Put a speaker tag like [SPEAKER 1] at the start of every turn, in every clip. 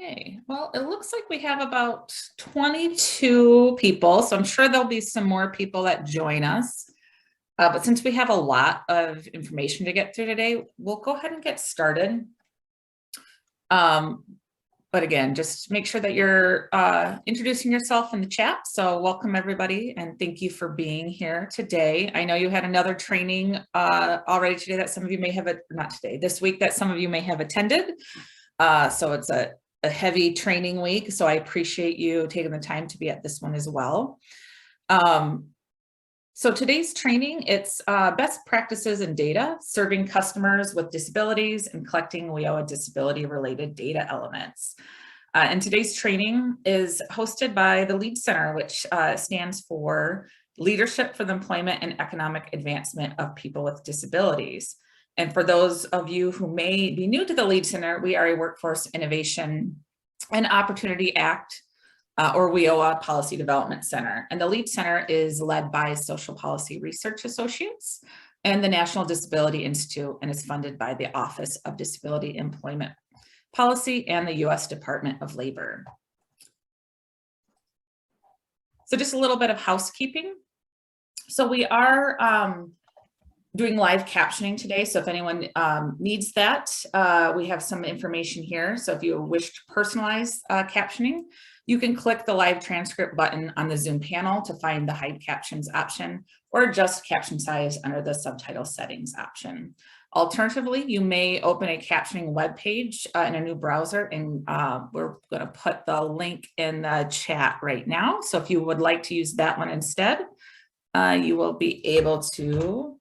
[SPEAKER 1] Okay, well, it looks like we have about 22 people, so I'm sure there'll be some more people that join us. But since we have a lot of information to get through today, we'll go ahead and get started. But again, just make sure that you're introducing yourself in the chat. So welcome everybody, and thank you for being here today. I know you had another training already today that some of you may have, not today, this week that some of you may have attended. So it's a heavy training week. So I appreciate you taking the time to be at this one as well. So today's training, it's best practices in data, serving customers with disabilities and collecting WIOA disability related data elements. And today's training is hosted by the LEAD Center, which stands for Leadership for the Employment and Economic Advancement of People with Disabilities. And for those of you who may be new to the LEAD Center, we are a Workforce Innovation and Opportunity Act or WIOA Policy Development Center. And the LEAD Center is led by Social Policy Research Associates and the National Disability Institute, and is funded by the Office of Disability Employment Policy and the U.S. Department of Labor. So just a little bit of housekeeping. So we are doing live captioning today. So if anyone needs that, we have some information here. So if you wish to personalize captioning, you can click the live transcript button on the Zoom panel to find the hide captions option, or adjust caption size under the subtitle settings option. Alternatively, you may open a captioning web page in a new browser, and we're going to put the link in the chat right now. So if you would like to use that one instead, you will be able to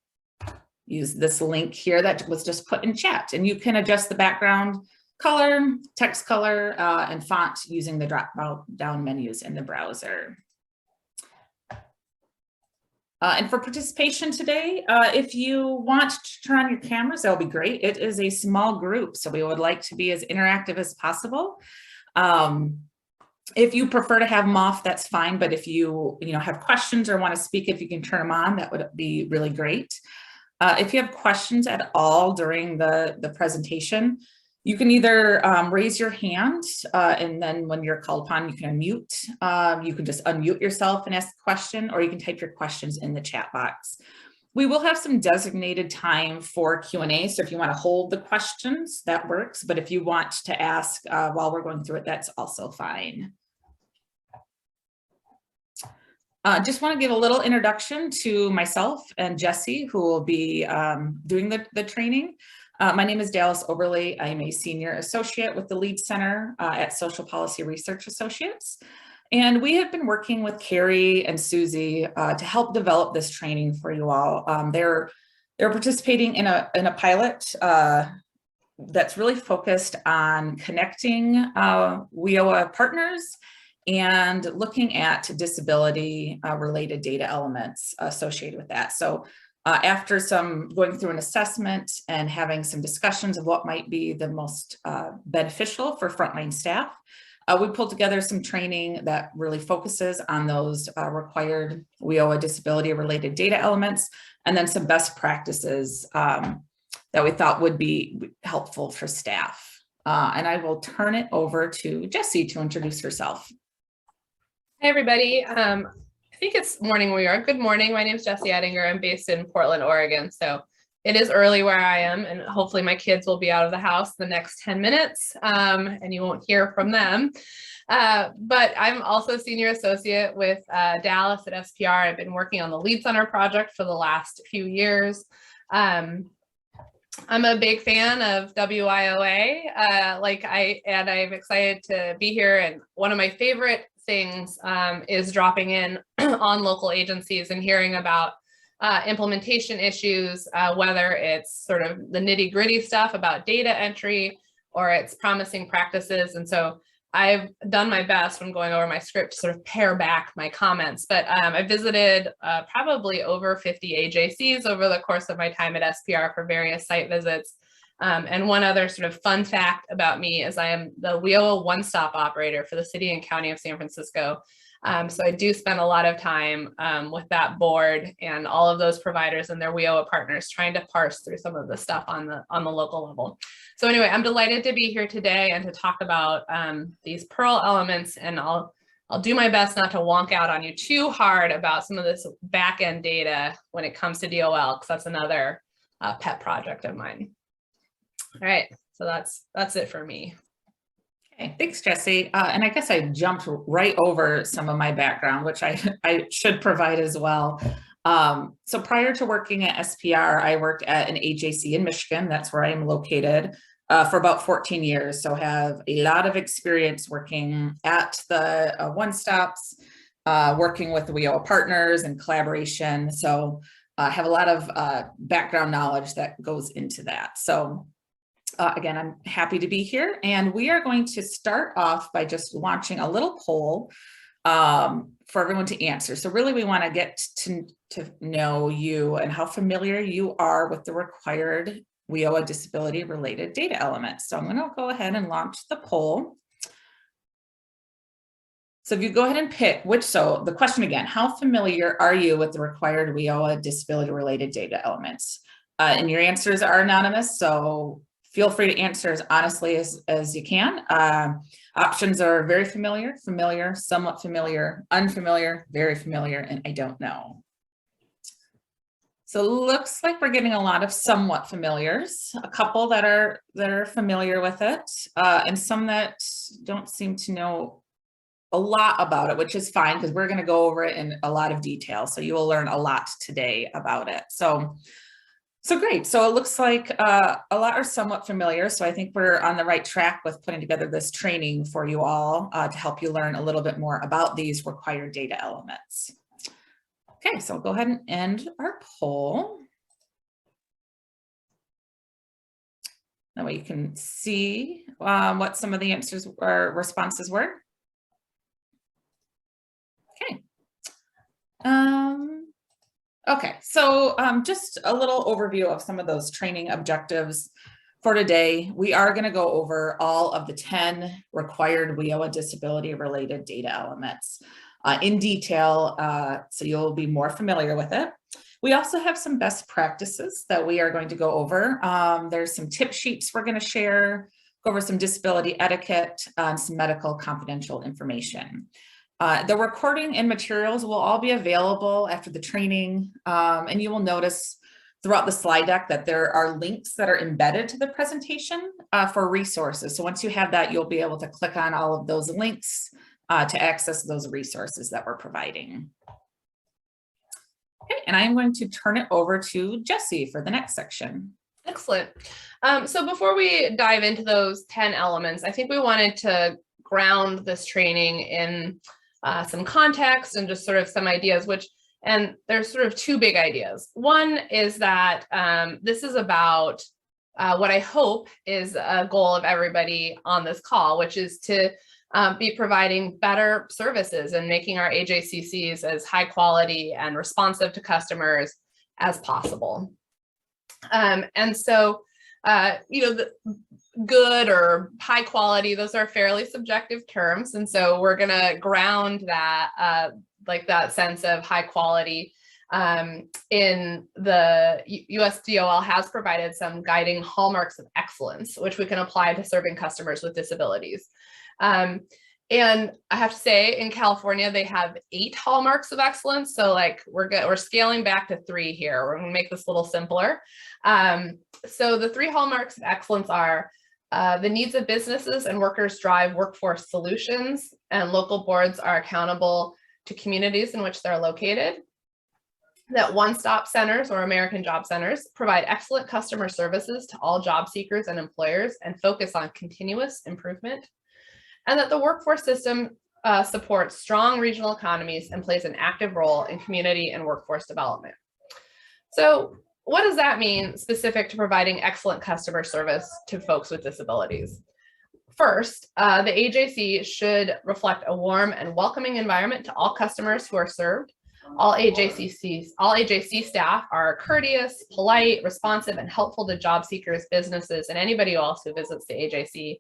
[SPEAKER 1] use this link here that was just put in chat, and you can adjust the background color, text color, and font using the drop-down menus in the browser. And for participation today, if you want to turn on your cameras, that'll be great. It is a small group, so we would like to be as interactive as possible. If you prefer to have them off, that's fine. But if you have questions or want to speak, if you can turn them on, that would be really great. If you have questions at all during the presentation, you can either raise your hand, and then when you're called upon, you can unmute. You can just unmute yourself and ask a question, or you can type your questions in the chat box. We will have some designated time for Q&A, so if you want to hold the questions, that works. But if you want to ask while we're going through it, that's also fine. Just want to give a little introduction to myself and Jesse, who will be doing the training. My name is Dallas Oberle. I am a senior associate with the LEAD Center at Social Policy Research Associates. And we have been working with Carrie and Susie to help develop this training for you all. They're participating in a pilot that's really focused on connecting WIOA partners and looking at disability related data elements associated with that. So after some going through an assessment and having some discussions of what might be the most beneficial for frontline staff, we pulled together some training that really focuses on those required WIOA disability related data elements, and then some best practices that we thought would be helpful for staff. And I will turn it over to Jessie to introduce herself.
[SPEAKER 2] Hey everybody, I think it's morning where you are. Good morning, my name is Jessie Ettinger. I'm based in Portland, Oregon. So it is early where I am, and hopefully my kids will be out of the house the next 10 minutes and you won't hear from them. But I'm also a senior associate with Dallas at SPR. I've been working on the LEAD Center project for the last few years. I'm a big fan of WIOA, and I'm excited to be here. And one of my favorite things is dropping in on local agencies and hearing about implementation issues, whether it's sort of the nitty-gritty stuff about data entry or it's promising practices. And so I've done my best when going over my script to sort of pare back my comments, but I visited probably over 50 AJCs over the course of my time at SPR for various site visits. And one other sort of fun fact about me is I am the WIOA one-stop operator for the city and county of San Francisco. So I do spend a lot of time with that board and all of those providers and their WIOA partners trying to parse through some of the stuff on the local level. So anyway, I'm delighted to be here today and to talk about these Pearl elements, and I'll do my best not to wonk out on you too hard about some of this back-end data when it comes to DOL, because that's another pet project of mine. All right, so that's it for me.
[SPEAKER 1] Okay, thanks, Jessie. And I guess I jumped right over some of my background, which I should provide as well. So prior to working at SPR, I worked at an AJC in Michigan. That's where I am located for about 14 years. So have a lot of experience working at the one-stops, working with the WIOA partners and collaboration. So I have a lot of background knowledge that goes into that. So again, I'm happy to be here, and we are going to start off by just launching a little poll for everyone to answer. So really we want to get to know you and how familiar you are with the required WIOA disability related data elements. So I'm going to go ahead and launch the poll. So if you go ahead and pick so the question again, how familiar are you with the required WIOA disability related data elements? And your answers are anonymous, so feel free to answer as honestly as you can. Options are very familiar, familiar, somewhat familiar, unfamiliar, very familiar, and I don't know. So it looks like we're getting a lot of somewhat familiars, a couple that are familiar with it, and some that don't seem to know a lot about it, which is fine because we're going to go over it in a lot of detail. So you will learn a lot today about it. So great. So it looks like a lot are somewhat familiar. So I think we're on the right track with putting together this training for you all to help you learn a little bit more about these required data elements. Okay, so I'll go ahead and end our poll. That way you can see what some of the answers or responses were. Okay. Okay, so just a little overview of some of those training objectives for today. We are going to go over all of the 10 required WIOA disability related data elements in detail, so you'll be more familiar with it. We also have some best practices that we are going to go over. There's some tip sheets we're going to share, go over some disability etiquette, and some medical confidential information. The recording and materials will all be available after the training, and you will notice throughout the slide deck that there are links that are embedded to the presentation for resources. So once you have that, you'll be able to click on all of those links to access those resources that we're providing. Okay, and I'm going to turn it over to Jessie for the next section.
[SPEAKER 2] Excellent. So before we dive into those 10 elements, I think we wanted to ground this training in some context and just sort of some ideas, and there's sort of two big ideas. One is that this is about what I hope is a goal of everybody on this call, which is to be providing better services and making our AJCCs as high quality and responsive to customers as possible. And so, the good or high quality, those are fairly subjective terms. And so we're going to ground that, like that sense of high quality in the US DOL has provided some guiding hallmarks of excellence, which we can apply to serving customers with disabilities. And I have to say, in California, they have 8 hallmarks of excellence. So like we're scaling back to 3 here. We're going to make this a little simpler. So the 3 hallmarks of excellence are the needs of businesses and workers drive workforce solutions, and local boards are accountable to communities in which they're located. That one-stop centers or American Job Centers provide excellent customer services to all job seekers and employers and focus on continuous improvement. And that the workforce system supports strong regional economies and plays an active role in community and workforce development. So what does that mean specific to providing excellent customer service to folks with disabilities? First, the AJC should reflect a warm and welcoming environment to all customers who are served. All AJC staff are courteous, polite, responsive, and helpful to job seekers, businesses, and anybody else who visits the AJC.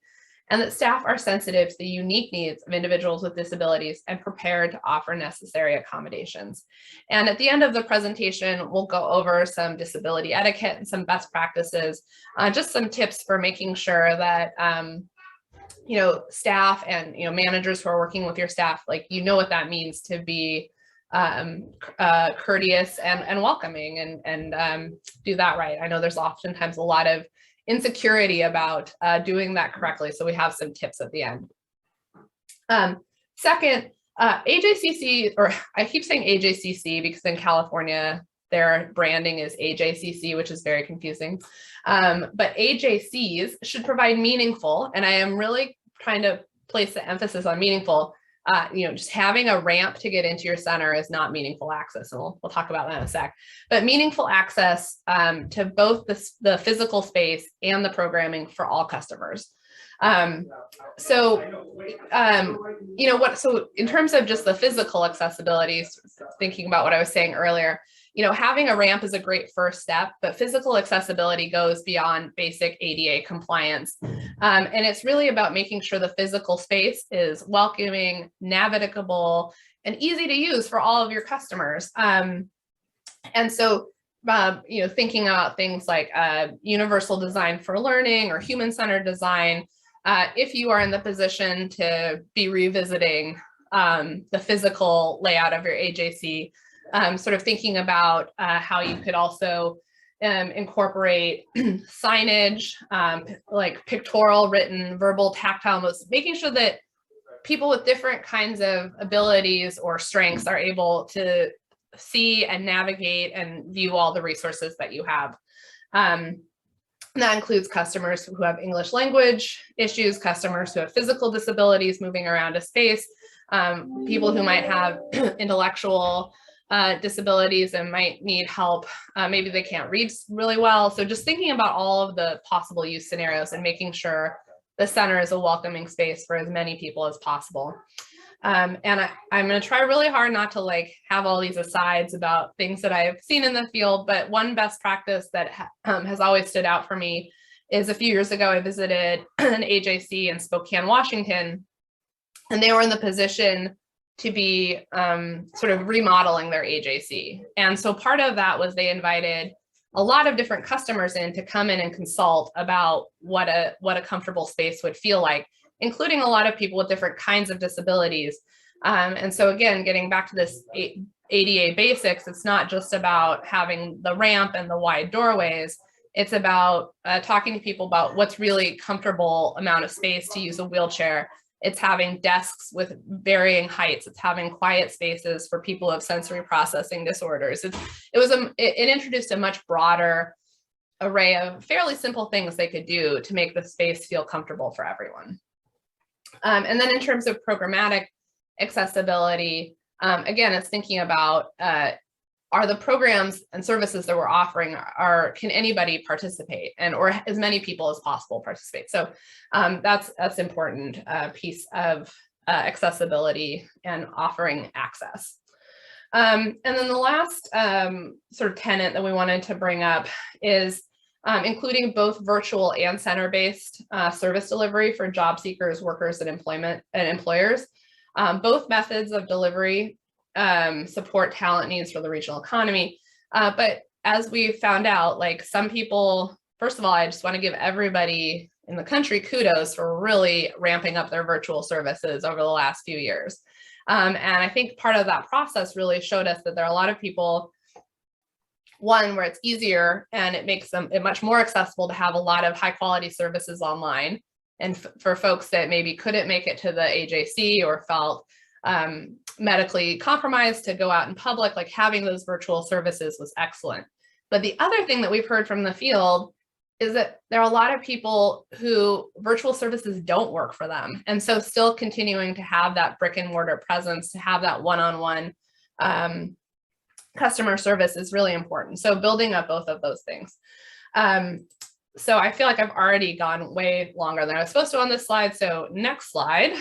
[SPEAKER 2] and that staff are sensitive to the unique needs of individuals with disabilities and prepared to offer necessary accommodations. And at the end of the presentation, we'll go over some disability etiquette and some best practices, just some tips for making sure that staff and managers who are working with your staff, like what that means to be courteous and welcoming and do that right. I know there's oftentimes a lot of insecurity about doing that correctly, so we have some tips at the end. Second, AJCC, or I keep saying AJCC because in California their branding is AJCC, which is very confusing. But AJCs should provide meaningful, and I am really trying to place the emphasis on meaningful. Just having a ramp to get into your center is not meaningful access, and we'll talk about that in a sec. But meaningful access to both the physical space and the programming for all customers. So in terms of just the physical accessibility, thinking about what I was saying earlier, having a ramp is a great first step, but physical accessibility goes beyond basic ADA compliance. And it's really about making sure the physical space is welcoming, navigable, and easy to use for all of your customers. And so, thinking about things like universal design for learning or human-centered design, if you are in the position to be revisiting the physical layout of your AJC, sort of thinking about how you could also incorporate signage, like pictorial, written, verbal, tactile, making sure that people with different kinds of abilities or strengths are able to see and navigate and view all the resources that you have. That includes customers who have English language issues, customers who have physical disabilities moving around a space, people who might have intellectual disabilities and might need help. Maybe they can't read really well. So just thinking about all of the possible use scenarios and making sure the center is a welcoming space for as many people as possible. And I'm going to try really hard not to have all these asides about things that I've seen in the field, but one best practice that has always stood out for me is a few years ago, I visited an AJC in Spokane, Washington, and they were in the position to be sort of remodeling their AJC. And so part of that was they invited a lot of different customers in to come in and consult about what a comfortable space would feel like, including a lot of people with different kinds of disabilities. And so again, getting back to this ADA basics, it's not just about having the ramp and the wide doorways. It's about talking to people about what's really comfortable amount of space to use a wheelchair. It's having desks with varying heights. It's having quiet spaces for people who have sensory processing disorders. It introduced a much broader array of fairly simple things they could do to make the space feel comfortable for everyone. And then in terms of programmatic accessibility, again, it's thinking about are the programs and services that we're offering, can anybody participate, or as many people as possible participate? So that's important piece of accessibility and offering access. And then the last sort of tenet that we wanted to bring up is including both virtual and center-based service delivery for job seekers, workers, and employers. Both methods of delivery support talent needs for the regional economy. But as we found out, some people, first of all, I just want to give everybody in the country kudos for really ramping up their virtual services over the last few years. And I think part of that process really showed us that there are a lot of people, one, where it's easier and it makes it much more accessible to have a lot of high quality services online. And for folks that maybe couldn't make it to the AJC or felt medically compromised to go out in public, having those virtual services was excellent. But the other thing that we've heard from the field is that there are a lot of people who virtual services don't work for them. And so still continuing to have that brick and mortar presence, to have that one-on-one customer service is really important. So building up both of those things. So I feel like I've already gone way longer than I was supposed to on this slide. So next slide.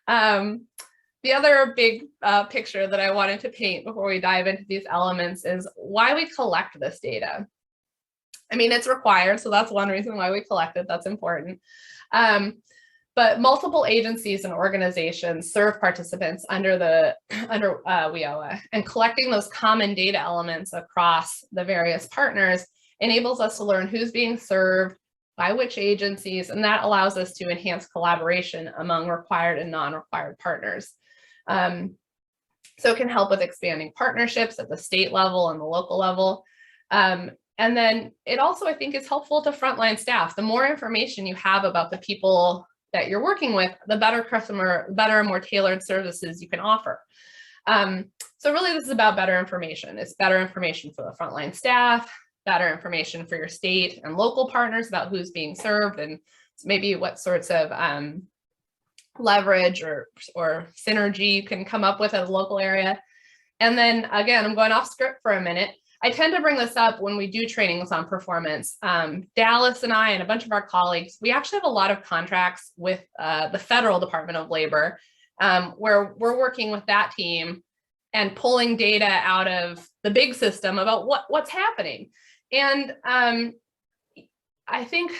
[SPEAKER 2] The other big picture that I wanted to paint before we dive into these elements is why we collect this data. I mean, it's required, so that's one reason why we collect it. That's important. But multiple agencies and organizations serve participants under WIOA, and collecting those common data elements across the various partners enables us to learn who's being served by which agencies, and that allows us to enhance collaboration among required and non-required partners. So it can help with expanding partnerships at the state level and the local level. And then it also, I think, is helpful to frontline staff. The more information you have about the people that you're working with, the better and more tailored services you can offer. So really this is about better information. It's better information for the frontline staff, better information for your state and local partners about who's being served and maybe what sorts of leverage or synergy you can come up with at a local area. And then again, I'm going off script for a minute. I tend to bring this up when we do trainings on performance. Dallas and I and a bunch of our colleagues, we actually have a lot of contracts with the Federal Department of Labor, where we're working with that team and pulling data out of the big system about what's happening. And I think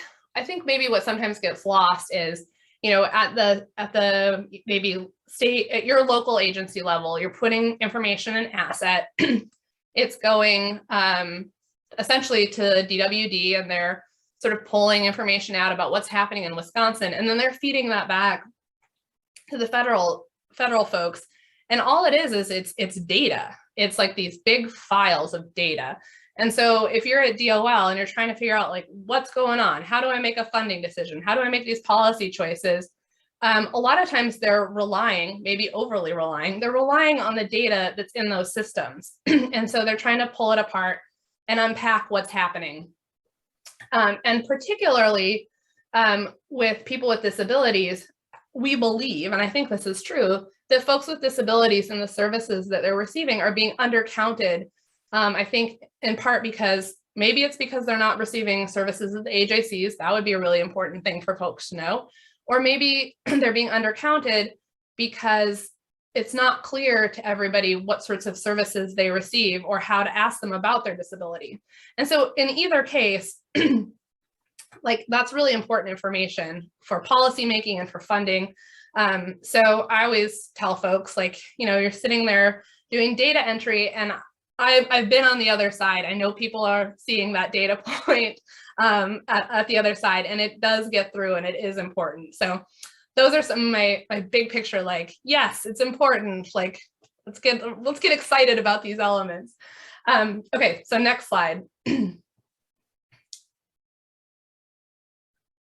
[SPEAKER 2] maybe what sometimes gets lost is, you know, at the maybe state, at your local agency level, you're putting information in asset. It's going essentially to DWD, and they're sort of pulling information out about what's happening in Wisconsin, and then they're feeding that back to the federal folks. And all it is it's data. It's like these big files of data. And so if you're at DOL and you're trying to figure out like what's going on, how do I make a funding decision? How do I make these policy choices? A lot of times they're relying, maybe overly relying, they're relying on the data that's in those systems. And so they're trying to pull it apart and unpack what's happening. And particularly with people with disabilities, we believe, and I think this is true, that folks with disabilities and the services that they're receiving are being undercounted. I think in part because maybe it's because they're not receiving services at the AJCs. That would be a really important thing for folks to know. Or maybe they're being undercounted because it's not clear to everybody what sorts of services they receive or how to ask them about their disability. And so in either case, like that's really important information for policymaking and for funding. So I always tell folks, like, you know, you're sitting there doing data entry, and I've been on the other side. I know people are seeing that data point at the other side, and it does get through, and it is important. So those are some of my big picture, like, yes, it's important. Like, let's get excited about these elements. Okay, so next slide.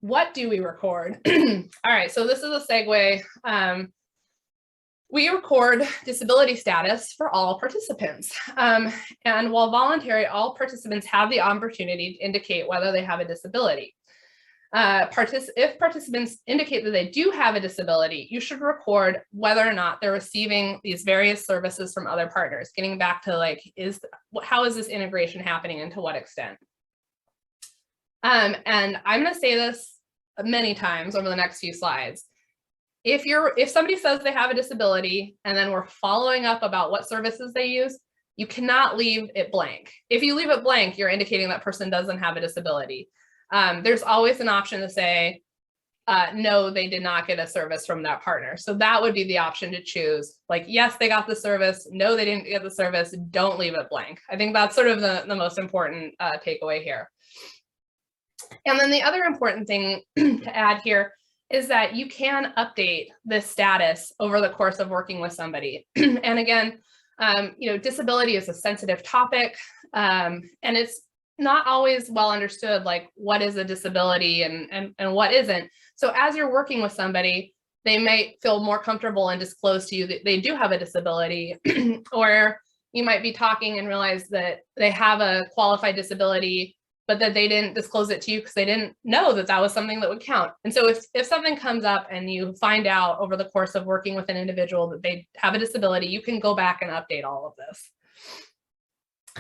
[SPEAKER 2] What do we record? All right, so this is a segue. We record disability status for all participants. And while voluntary, all participants have the opportunity to indicate whether they have a disability. If participants indicate that they do have a disability, you should record whether or not they're receiving these various services from other partners, getting back to like, how is this integration happening and to what extent? And I'm gonna say this many times over the next few slides. If somebody says they have a disability and then we're following up about what services they use, you cannot leave it blank. If you leave it blank, you're indicating that person doesn't have a disability. There's always an option to say, no, they did not get a service from that partner. So that would be the option to choose. Like, yes, they got the service. No, they didn't get the service. Don't leave it blank. I think that's sort of the most important takeaway here. And then the other important thing to add here is that you can update this status over the course of working with somebody. And again, you know, disability is a sensitive topic, and it's not always well understood, like what is a disability and what isn't. So as you're working with somebody, they might feel more comfortable and disclose to you that they do have a disability, or you might be talking and realize that they have a qualified disability, but that they didn't disclose it to you because they didn't know that that was something that would count. And so if something comes up and you find out over the course of working with an individual that they have a disability, you can go back and update all of this.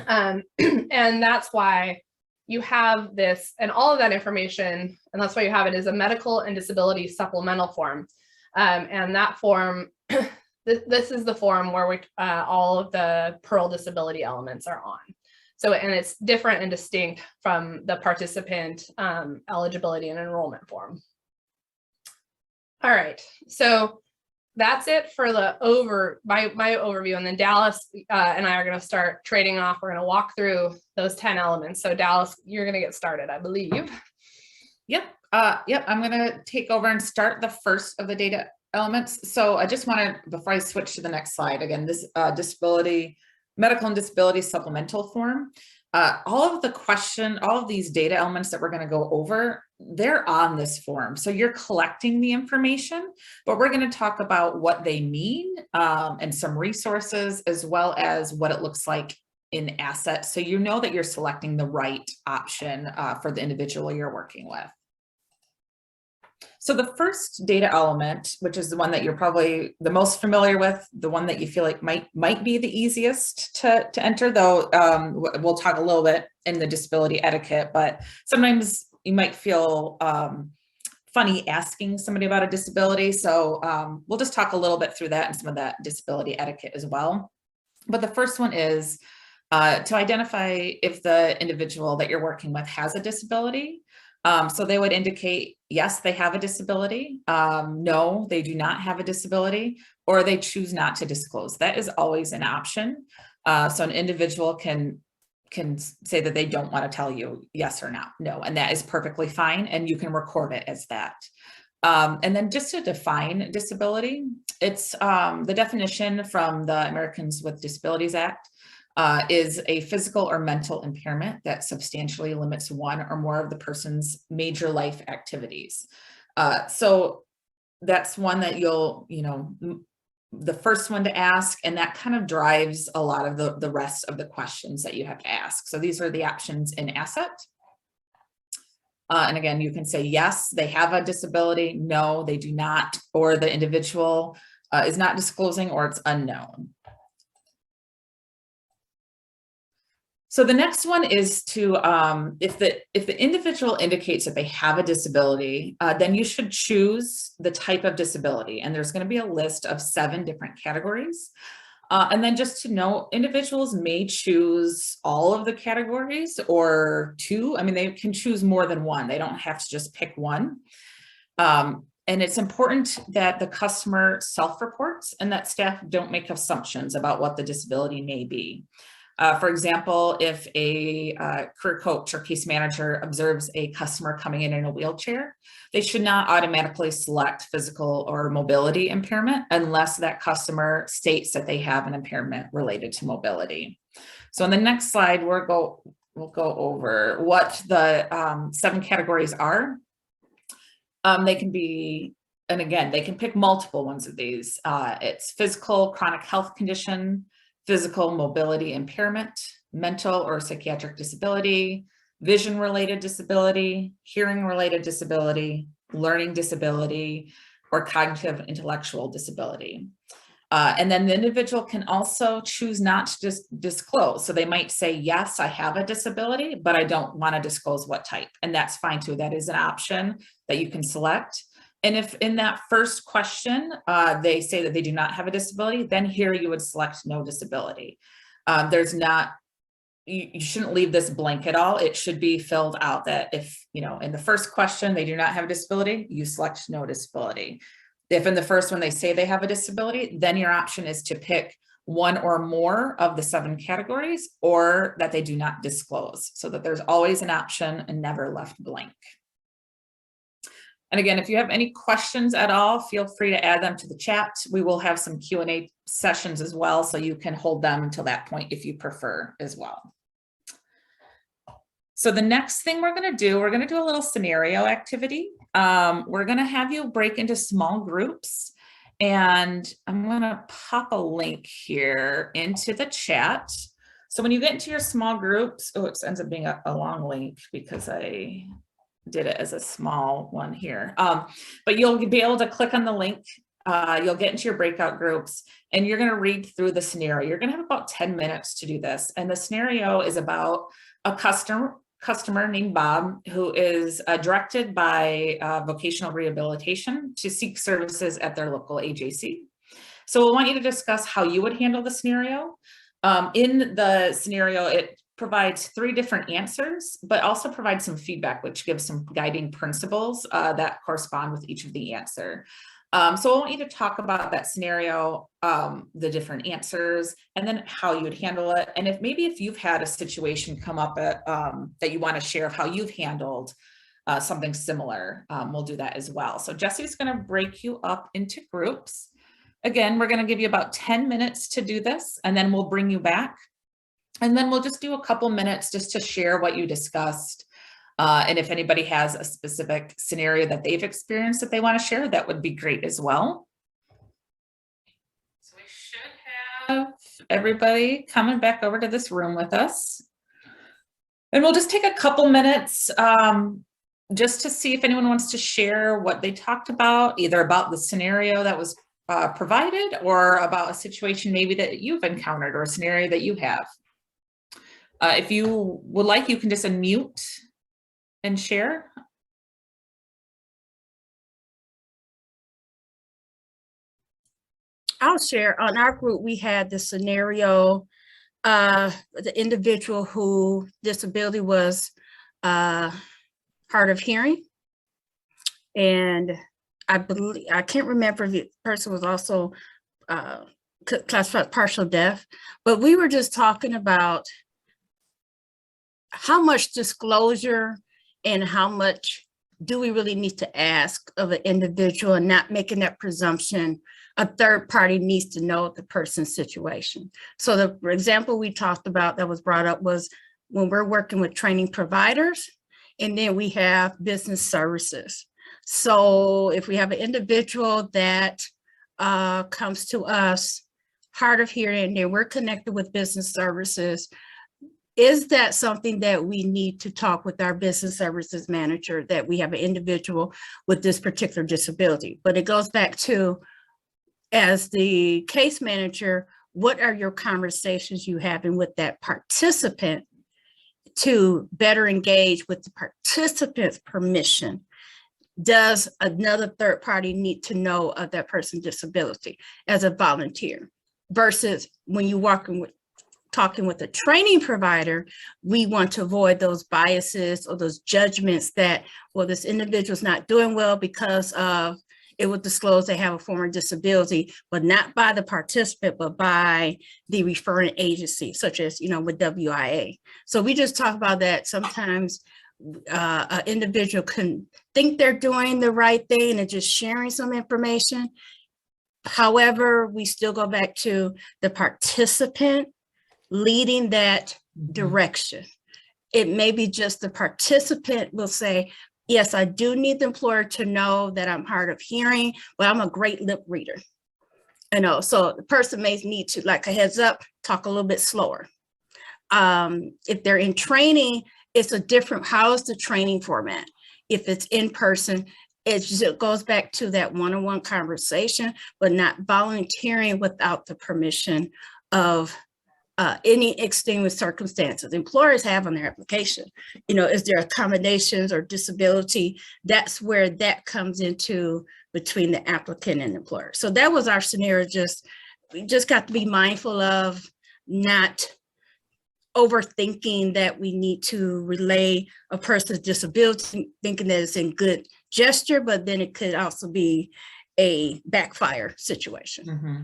[SPEAKER 2] And that's why you have this and all of that information, and that's why you have it as a medical and disability supplemental form. And that form, this is the form where all of the Pearl disability elements are on. So, and it's different and distinct from the participant eligibility and enrollment form. All right, so that's it for the my overview, and then Dallas and I are going to start trading off. We're going to walk through those 10 elements. So Dallas, you're going to get started, I believe.
[SPEAKER 1] Yep. I'm going to take over and start the first of the data elements. So I just want to, before I switch to the next slide, again, this medical and disability supplemental form, all of these data elements that we're going to go over, they're on this form. So you're collecting the information, but we're going to talk about what they mean and some resources, as well as what it looks like in assets. So you know that you're selecting the right option for the individual you're working with. So the first data element, which is the one that you're probably the most familiar with, the one that you feel like might be the easiest to enter, though we'll talk a little bit in the disability etiquette, but sometimes you might feel funny asking somebody about a disability. So we'll just talk a little bit through that and some of that disability etiquette as well. But the first one is to identify if the individual that you're working with has a disability. So they would indicate, yes, they have a disability. No, they do not have a disability, or they choose not to disclose. That is always an option. So an individual can say that they don't want to tell you yes or no, and that is perfectly fine. And you can record it as that. And then just to define disability, it's the definition from the Americans with Disabilities Act. Is a physical or mental impairment that substantially limits one or more of the person's major life activities. So that's one that the first one to ask, and that kind of drives a lot of the rest of the questions that you have to ask. So these are the options in asset. And again, you can say, yes, they have a disability. No, they do not, or the individual is not disclosing, or it's unknown. So the next one is to, if the individual indicates that they have a disability, then you should choose the type of disability. And there's going to be a list of 7 different categories. And then just to know, individuals may choose all of the categories or 2. I mean, they can choose more than one. They don't have to just pick one. And it's important that the customer self-reports and that staff don't make assumptions about what the disability may be. For example, if a career coach or case manager observes a customer coming in a wheelchair, they should not automatically select physical or mobility impairment unless that customer states that they have an impairment related to mobility. So on the next slide, we'll go over what the 7 categories are. They can be, and again, they can pick multiple ones of these. It's physical chronic health condition, physical mobility impairment, mental or psychiatric disability, vision-related disability, hearing-related disability, learning disability, or cognitive intellectual disability. And then the individual can also choose not to disclose. So they might say, yes, I have a disability, but I don't want to disclose what type. And that's fine too. That is an option that you can select. And if in that first question, they say that they do not have a disability, then here you would select no disability. You shouldn't leave this blank at all. It should be filled out that if, in the first question, they do not have a disability, you select no disability. If in the first one they say they have a disability, then your option is to pick one or more of the 7 categories, or that they do not disclose, so that there's always an option and never left blank. And again, if you have any questions at all, feel free to add them to the chat. We will have some Q&A sessions as well, so you can hold them until that point if you prefer as well. So the next thing we're going to do a little scenario activity. We're going to have you break into small groups, and I'm going to pop a link here into the chat. So when you get into your small groups, it ends up being a long link because I did it as a small one here. But you'll be able to click on the link. You'll get into your breakout groups, and you're going to read through the scenario. You're going to have about 10 minutes to do this. And the scenario is about a customer named Bob, who is directed by vocational rehabilitation to seek services at their local AJC. So we'll want you to discuss how you would handle the scenario. In the scenario, provides 3 different answers, but also provides some feedback, which gives some guiding principles that correspond with each of the answer. So I want you to talk about that scenario, the different answers, and then how you would handle it. And if you've had a situation come up that you want to share of how you've handled something similar, we'll do that as well. So Jesse's going to break you up into groups. Again, we're going to give you about 10 minutes to do this, and then we'll bring you back. And then we'll just do a couple minutes just to share what you discussed. And if anybody has a specific scenario that they've experienced that they want to share, that would be great as well. So we should have everybody coming back over to this room with us. And we'll just take a couple minutes just to see if anyone wants to share what they talked about, either about the scenario that was provided or about a situation maybe that you've encountered or a scenario that you have. If you would like, you can just unmute and share.
[SPEAKER 3] I'll share. On our group, we had the scenario, the individual who disability was hard of hearing. And I believe, I can't remember if the person was also classified partial deaf, but we were just talking about how much disclosure and how much do we really need to ask of an individual, and not making that presumption a third party needs to know the person's situation. So the example we talked about that was brought up was when we're working with training providers, and then we have business services. So if we have an individual that comes to us hard of hearing, and then we're connected with business services, is that something that we need to talk with our business services manager, that we have an individual with this particular disability? But it goes back to, as the case manager, what are your conversations you having with that participant to better engage with the participant's permission? Does another third party need to know of that person's disability as a volunteer? Versus when you talking with a training provider, we want to avoid those biases or those judgments that, well, this individual's not doing well because of, it would disclose they have a form of disability, but not by the participant, but by the referring agency, such as, with WIA. So we just talk about that. Sometimes an individual can think they're doing the right thing and just sharing some information. However, we still go back to the participant leading that direction. It may be just the participant will say, yes, I do need the employer to know that I'm hard of hearing, but I'm a great lip reader. So the person may need to, like a heads up, talk a little bit slower. If they're in training, it's a different, how is the training format? If it's in person, it goes back to that one-on-one conversation, but not volunteering without the permission of any extenuating circumstances. Employers have on their application, is there accommodations or disability? That's where that comes into between the applicant and employer. So that was our scenario. We just got to be mindful of not overthinking that we need to relay a person's disability, thinking that it's in good gesture, but then it could also be a backfire situation.
[SPEAKER 1] Mm-hmm.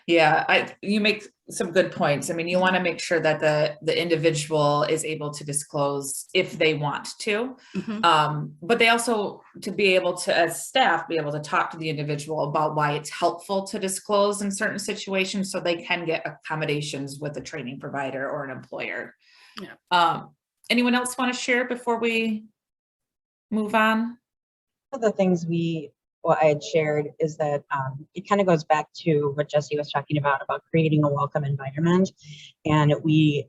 [SPEAKER 1] Yeah, you make some good points. I mean, you want to make sure that the individual is able to disclose if they want to, but they also, to be able to, as staff, be able to talk to the individual about why it's helpful to disclose in certain situations, so they can get accommodations with a training provider or an employer. Yeah. Anyone else want to share before we move on?
[SPEAKER 4] One of the things I had shared is that it kind of goes back to what Jesse was talking about creating a welcome environment. And we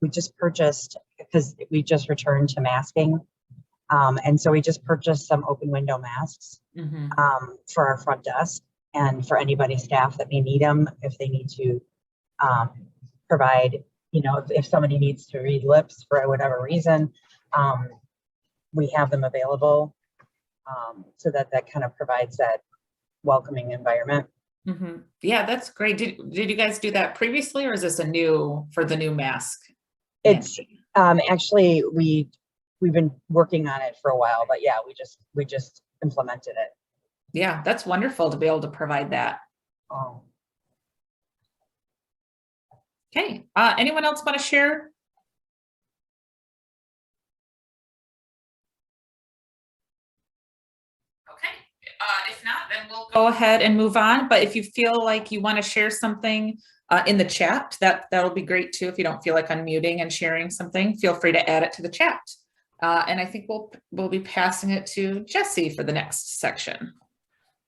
[SPEAKER 4] just purchased, because we just returned to masking. And so we just purchased some open window masks for our front desk and for anybody staff that may need them, if they need to provide, if somebody needs to read lips for whatever reason, we have them available. So that kind of provides that welcoming environment.
[SPEAKER 1] Yeah, that's great. Did you guys do that previously, or is this for the new mask?
[SPEAKER 4] It's actually we've been working on it for a while, but yeah, we just implemented it.
[SPEAKER 1] Yeah, that's wonderful to be able to provide that.
[SPEAKER 4] Oh.
[SPEAKER 1] Okay, anyone else want to share? Okay, if not, then we'll go ahead and move on. But if you feel like you want to share something in the chat, that'll be great too. If you don't feel like unmuting and sharing something, feel free to add it to the chat. And I think we'll be passing it to Jessie for the next section.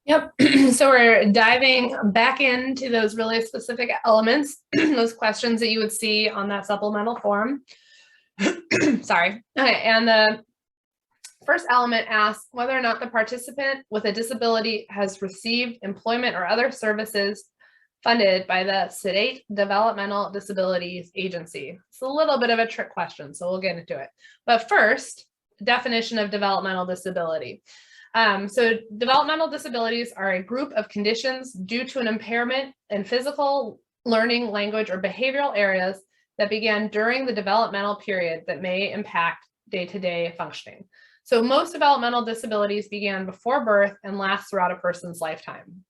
[SPEAKER 2] Yep. So we're diving back into those really specific elements, those questions that you would see on that supplemental form. Sorry. Okay. And the first element asks whether or not the participant with a disability has received employment or other services funded by the State Developmental Disabilities Agency. It's a little bit of a trick question, so we'll get into it. But first, definition of developmental disability. So developmental disabilities are a group of conditions due to an impairment in physical, learning, language, or behavioral areas that began during the developmental period that may impact day-to-day functioning. So most developmental disabilities began before birth and last throughout a person's lifetime.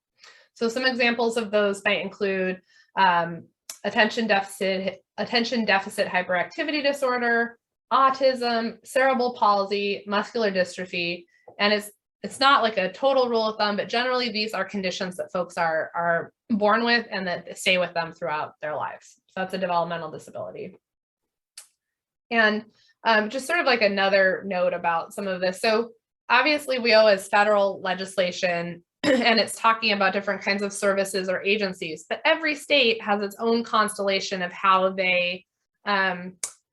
[SPEAKER 2] So some examples of those might include attention deficit hyperactivity disorder, autism, cerebral palsy, muscular dystrophy, and it's not like a total rule of thumb, but generally these are conditions that folks are born with and that stay with them throughout their lives. So that's a developmental disability. And just sort of like another note about some of this. So obviously WIOA is federal legislation and it's talking about different kinds of services or agencies, but every state has its own constellation of how they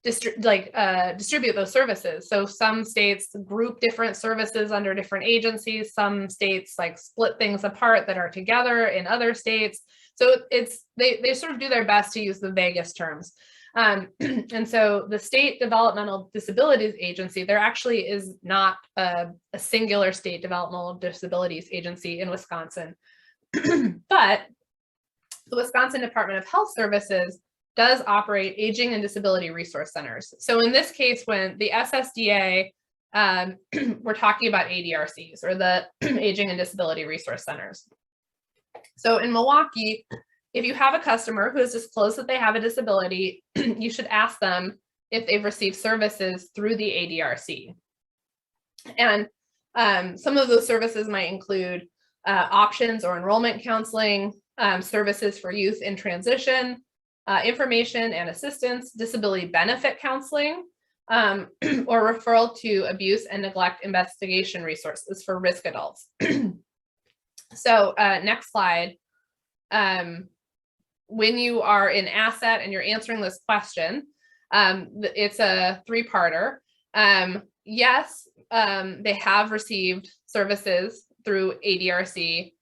[SPEAKER 2] distribute those services. So some states group different services under different agencies. Some states like split things apart that are together in other states. So they sort of do their best to use the vaguest terms. And so the State Developmental Disabilities Agency, there actually is not a singular State Developmental Disabilities Agency in Wisconsin, but the Wisconsin Department of Health Services does operate aging and disability resource centers. So in this case, when the SSDA, we're talking about ADRCs or the Aging and Disability Resource Centers. So in Milwaukee, if you have a customer who has disclosed that they have a disability, you should ask them if they've received services through the ADRC. And some of those services might include options or enrollment counseling, services for youth in transition, information and assistance, disability benefit counseling, or referral to abuse and neglect investigation resources for risk adults. So next slide. When you are in asset and you're answering this question, it's a three-parter. Yes, they have received services through ADRC.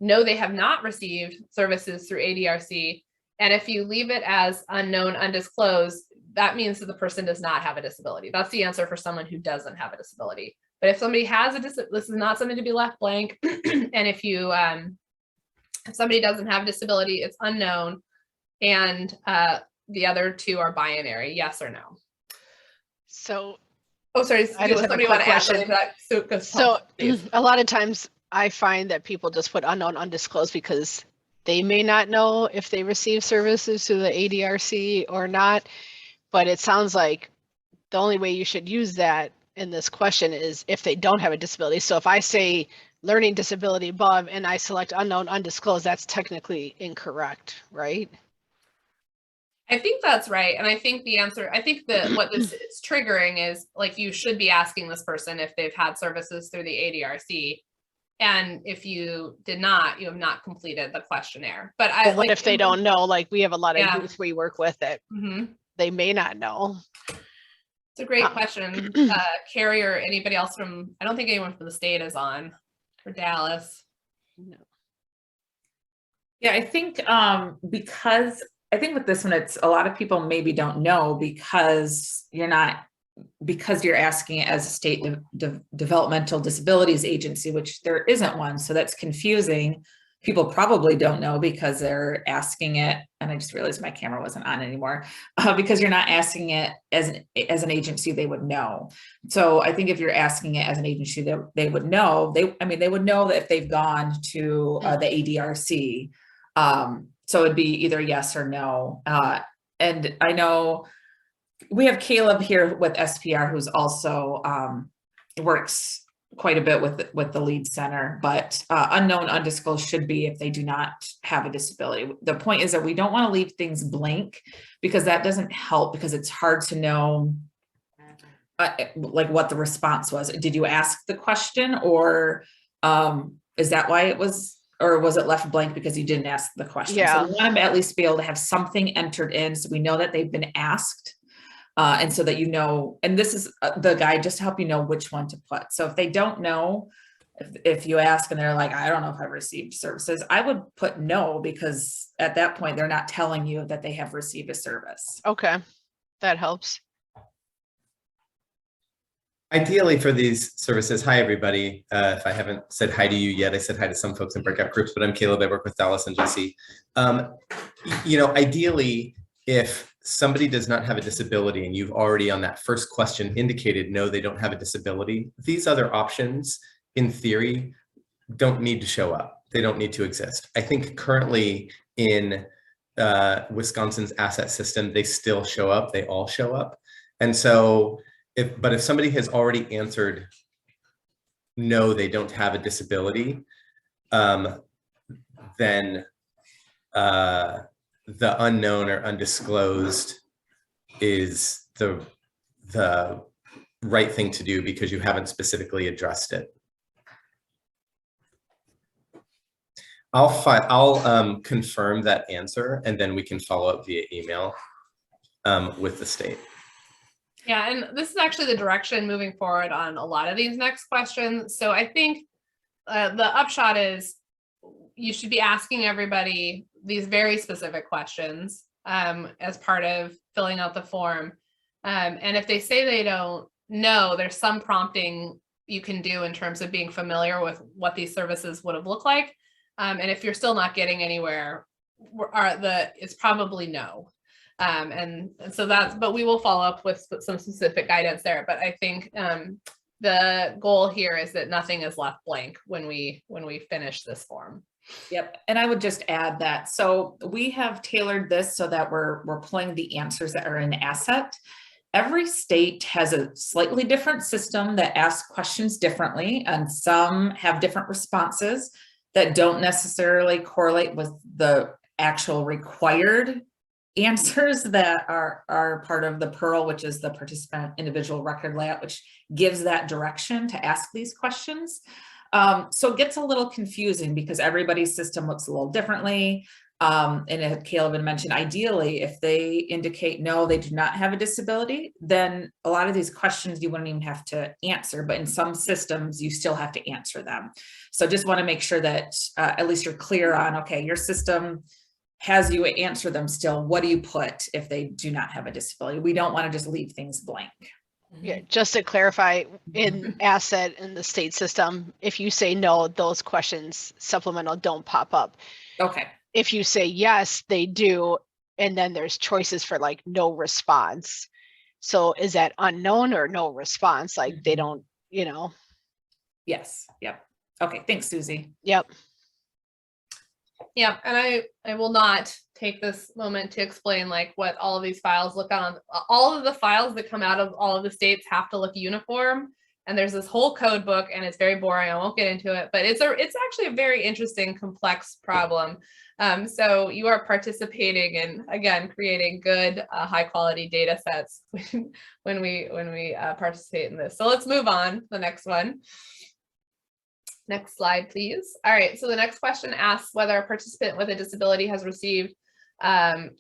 [SPEAKER 2] No, they have not received services through ADRC. And if you leave it as unknown, undisclosed, that means that the person does not have a disability. That's the answer for someone who doesn't have a disability. But if somebody has a disability, this is not something to be left blank. And if you, if somebody doesn't have a disability, it's unknown. And the other two are binary, yes or no.
[SPEAKER 5] So,
[SPEAKER 2] oh, sorry,
[SPEAKER 5] I just have a quick question. So a lot of times I find that people just put unknown, undisclosed because they may not know if they receive services through the ADRC or not. But it sounds like the only way you should use that in this question is if they don't have a disability. So if I say learning disability above and I select unknown, undisclosed, that's technically incorrect, right?
[SPEAKER 2] I think that's right. And I think the answer, I think that what this is triggering is like, you should be asking this person if they've had services through the ADRC. And if you did not, you have not completed the questionnaire. But
[SPEAKER 5] what like, if they don't know? Like we have a lot of youth we work with that they may not know.
[SPEAKER 2] It's a great question. Carrie or anybody else from, I don't think anyone from the state is on for Dallas.
[SPEAKER 5] No.
[SPEAKER 1] Yeah, I think because I think with this one, it's a lot of people maybe don't know because you're asking it as a state developmental disabilities agency, which there isn't one. So that's confusing people probably don't know because they're asking it, and I just realized my camera wasn't on anymore, because you're not asking it as an agency they would know. So I think if you're asking it as an agency that they would know, they would know that if they've gone to the ADRC. So it'd be either yes or no. And I know we have Caleb here with SPR, who's also works quite a bit with the lead center, but unknown, undisclosed should be if they do not have a disability. The point is that we don't want to leave things blank, because that doesn't help, because it's hard to know like what the response was. Did you ask the question, or is that why it was, or was it left blank because you didn't ask the question?
[SPEAKER 5] Yeah.
[SPEAKER 1] So we want to at least be able to have something entered in so we know that they've been asked. And so that you know, and this is the guide just to help you know which one to put. So if they don't know, if you ask and they're like, I don't know if I've received services, I would put no, because at that point, they're not telling you that they have received a service.
[SPEAKER 5] Okay, that helps.
[SPEAKER 6] Ideally for these services, hi everybody. If I haven't said hi to you yet, I said hi to some folks in breakout groups, but I'm Caleb. I work with Dallas and Jesse. Ideally, if somebody does not have a disability and you've already on that first question indicated no, they don't have a disability, these other options in theory don't need to show up. They don't need to exist. I think currently in Wisconsin's asset system, they still show up. They all show up. And so if somebody has already answered no, they don't have a disability, then the unknown or undisclosed is the right thing to do, because you haven't specifically addressed it. I'll confirm that answer, and then we can follow up via email with the state.
[SPEAKER 2] Yeah, and this is actually the direction moving forward on a lot of these next questions. So I think the upshot is you should be asking everybody these very specific questions as part of filling out the form. And if they say they don't know, there's some prompting you can do in terms of being familiar with what these services would have looked like. And if you're still not getting anywhere, it's probably no. And so but we will follow up with some specific guidance there. But I think the goal here is that nothing is left blank when we finish this form.
[SPEAKER 1] Yep. And I would just add that. So we have tailored this so that we're pulling the answers that are in asset. Every state has a slightly different system that asks questions differently, and some have different responses that don't necessarily correlate with the actual required answers that are part of the PIRL, which is the participant individual record layout, which gives that direction to ask these questions. So it gets a little confusing because everybody's system looks a little differently. And as Caleb had mentioned, ideally, if they indicate no, they do not have a disability, then a lot of these questions you wouldn't even have to answer, but in some systems, you still have to answer them. So just want to make sure that at least you're clear on, okay, your system has you answer them still. What do you put if they do not have a disability? We don't want to just leave things blank.
[SPEAKER 5] Yeah, just to clarify, in asset in the state system, if you say no, those questions supplemental don't pop up.
[SPEAKER 1] Okay.
[SPEAKER 5] If you say yes, they do, and then there's choices for like no response. So is that unknown or no response? Like they don't,
[SPEAKER 1] Yes. Yep. Okay. Thanks, Susie.
[SPEAKER 5] Yep.
[SPEAKER 2] Yeah, and I will not take this moment to explain like what all of these files look on. All of the files that come out of all of the states have to look uniform, and there's this whole code book, and it's very boring. I won't get into it, but it's actually a very interesting, complex problem. So you are participating in, again, creating good, high quality data sets when we participate in this. So let's move on to the next one. Next slide, please. All right, so the next question asks whether a participant with a disability has received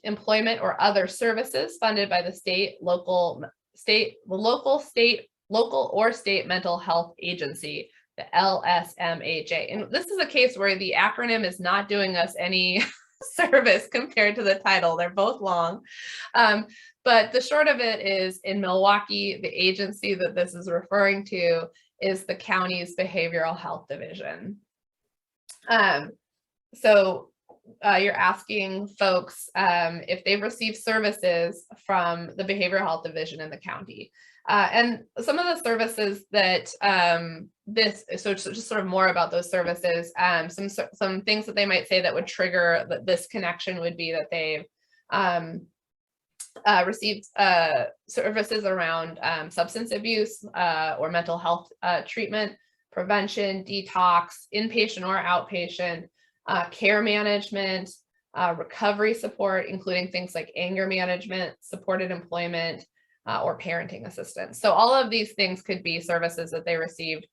[SPEAKER 2] employment or other services funded by the local or state mental health agency, the LSMHA. And this is a case where the acronym is not doing us any service compared to the title. They're both long. But the short of it is, in Milwaukee, the agency that this is referring to is the county's behavioral health division. So you're asking folks if they've received services from the Behavioral Health Division in the county. And some of the services that so just sort of more about those services, some things that they might say that would trigger this connection would be that they've received services around substance abuse or mental health treatment, prevention, detox, inpatient or outpatient, care management, recovery support, including things like anger management, supported employment, or parenting assistance. So all of these things could be services that they received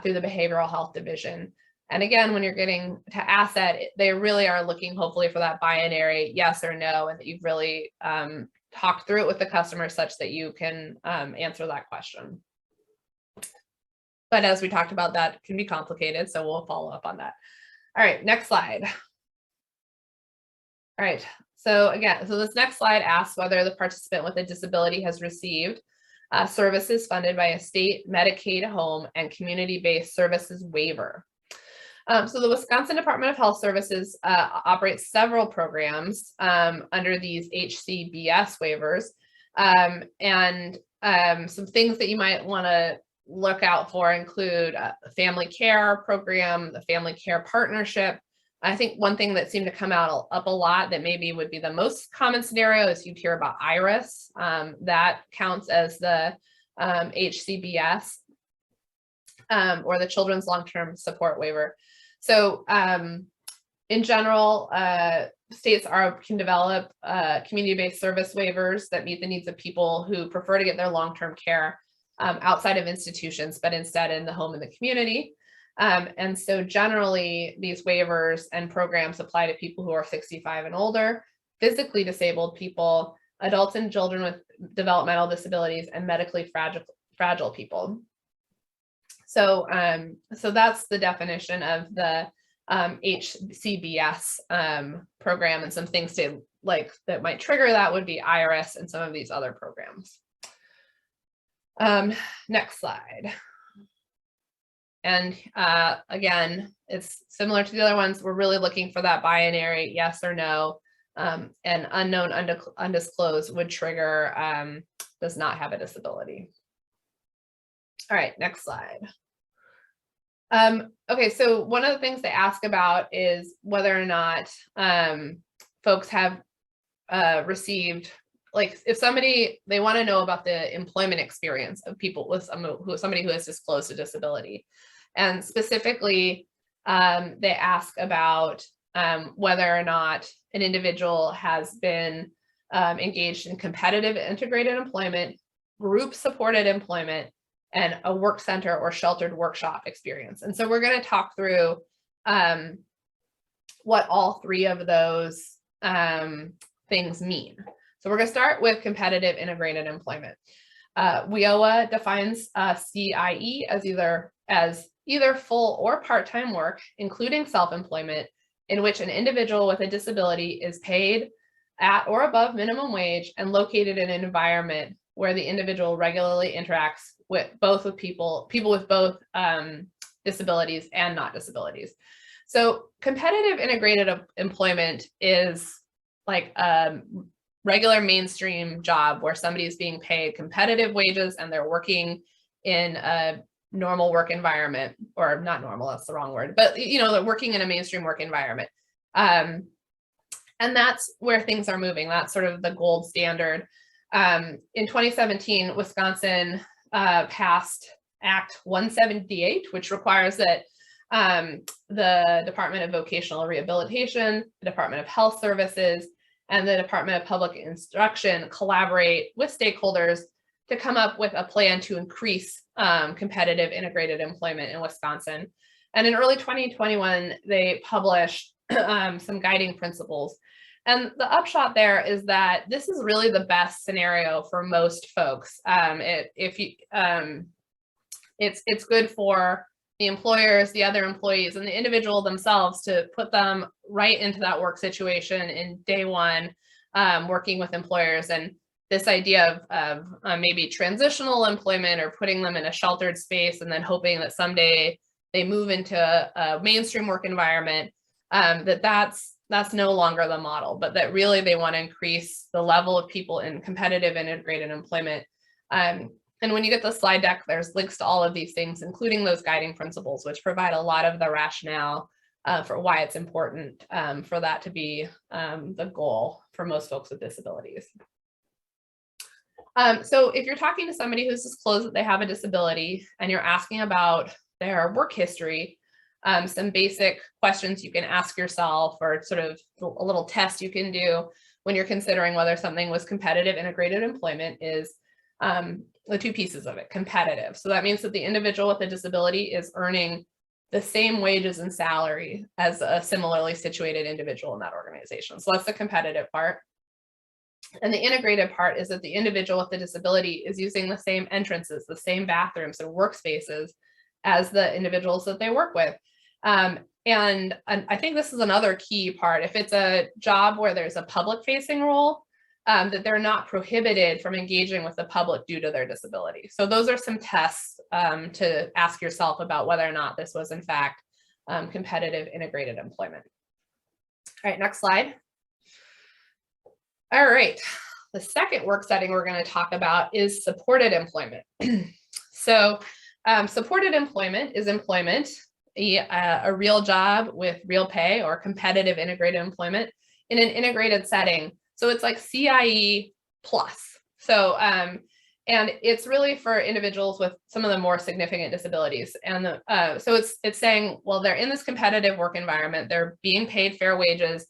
[SPEAKER 2] through the Behavioral Health Division. And again, when you're getting to asset, they really are looking hopefully for that binary yes or no, and that you've really talked through it with the customer such that you can answer that question. But as we talked about, that can be complicated, so we'll follow up on that. All right, next slide. All right, so again, so this next slide asks whether the participant with a disability has received services funded by a state Medicaid home and community-based services waiver. So the Wisconsin Department of Health Services operates several programs under these HCBS waivers. And some things that you might want to look out for include a family care program, the family care partnership. I think one thing that seemed to come up a lot that maybe would be the most common scenario is you'd hear about IRIS. That counts as the HCBS or the Children's Long-Term Support Waiver. So in general, states can develop community-based service waivers that meet the needs of people who prefer to get their long-term care outside of institutions, but instead in the home and the community. And so generally, these waivers and programs apply to people who are 65 and older, physically disabled people, adults and children with developmental disabilities, and medically fragile people. So, so that's the definition of the HCBS program, and some things to like that might trigger that would be IRS and some of these other programs. Next slide. And again, it's similar to the other ones. We're really looking for that binary yes or no, and unknown, undisclosed would trigger does not have a disability. All right, next slide. Okay, so one of the things they ask about is whether or not folks have received, like if they want to know about the employment experience of people with somebody who has disclosed a disability. And specifically, they ask about whether or not an individual has been engaged in competitive integrated employment, group supported employment, and a work center or sheltered workshop experience. And so we're going to talk through what all three of those things mean. So we're going to start with competitive integrated employment. WIOA defines CIE as either full or part-time work, including self-employment, in which an individual with a disability is paid at or above minimum wage and located in an environment where the individual regularly interacts with people with both disabilities and not disabilities. So competitive integrated employment is like a regular mainstream job where somebody is being paid competitive wages and they're working in a normal work environment, or not normal, that's the wrong word, but you know, they're working in a mainstream work environment. And that's where things are moving. That's sort of the gold standard. In 2017, Wisconsin passed Act 178, which requires that the Department of Vocational Rehabilitation, the Department of Health Services, and the Department of Public Instruction collaborate with stakeholders to come up with a plan to increase competitive integrated employment in Wisconsin. And in early 2021, they published some guiding principles. And the upshot there is that this is really the best scenario for most folks. It's good for the employers, the other employees, and the individual themselves to put them right into that work situation in day one, working with employers. And this idea of maybe transitional employment or putting them in a sheltered space and then hoping that someday they move into a mainstream work environment that's no longer the model, but that really they want to increase the level of people in competitive integrated employment. And when you get the slide deck, there's links to all of these things, including those guiding principles, which provide a lot of the rationale for why it's important for that to be the goal for most folks with disabilities. So if you're talking to somebody who's disclosed that they have a disability and you're asking about their work history, some basic questions you can ask yourself, or sort of a little test you can do when you're considering whether something was competitive integrated employment is the two pieces of it. Competitive. So that means that the individual with a disability is earning the same wages and salary as a similarly situated individual in that organization. So that's the competitive part. And the integrated part is that the individual with the disability is using the same entrances, the same bathrooms and workspaces as the individuals that they work with. And I think this is another key part. If it's a job where there's a public facing role, that they're not prohibited from engaging with the public due to their disability. So those are some tests to ask yourself about whether or not this was in fact competitive integrated employment. All right, next slide. All right, the second work setting we're going to talk about is supported employment. So supported employment is employment, a real job with real pay or competitive integrated employment in an integrated setting. So it's like CIE plus. So, and it's really for individuals with some of the more significant disabilities. And so it's saying, well, they're in this competitive work environment, they're being paid fair wages,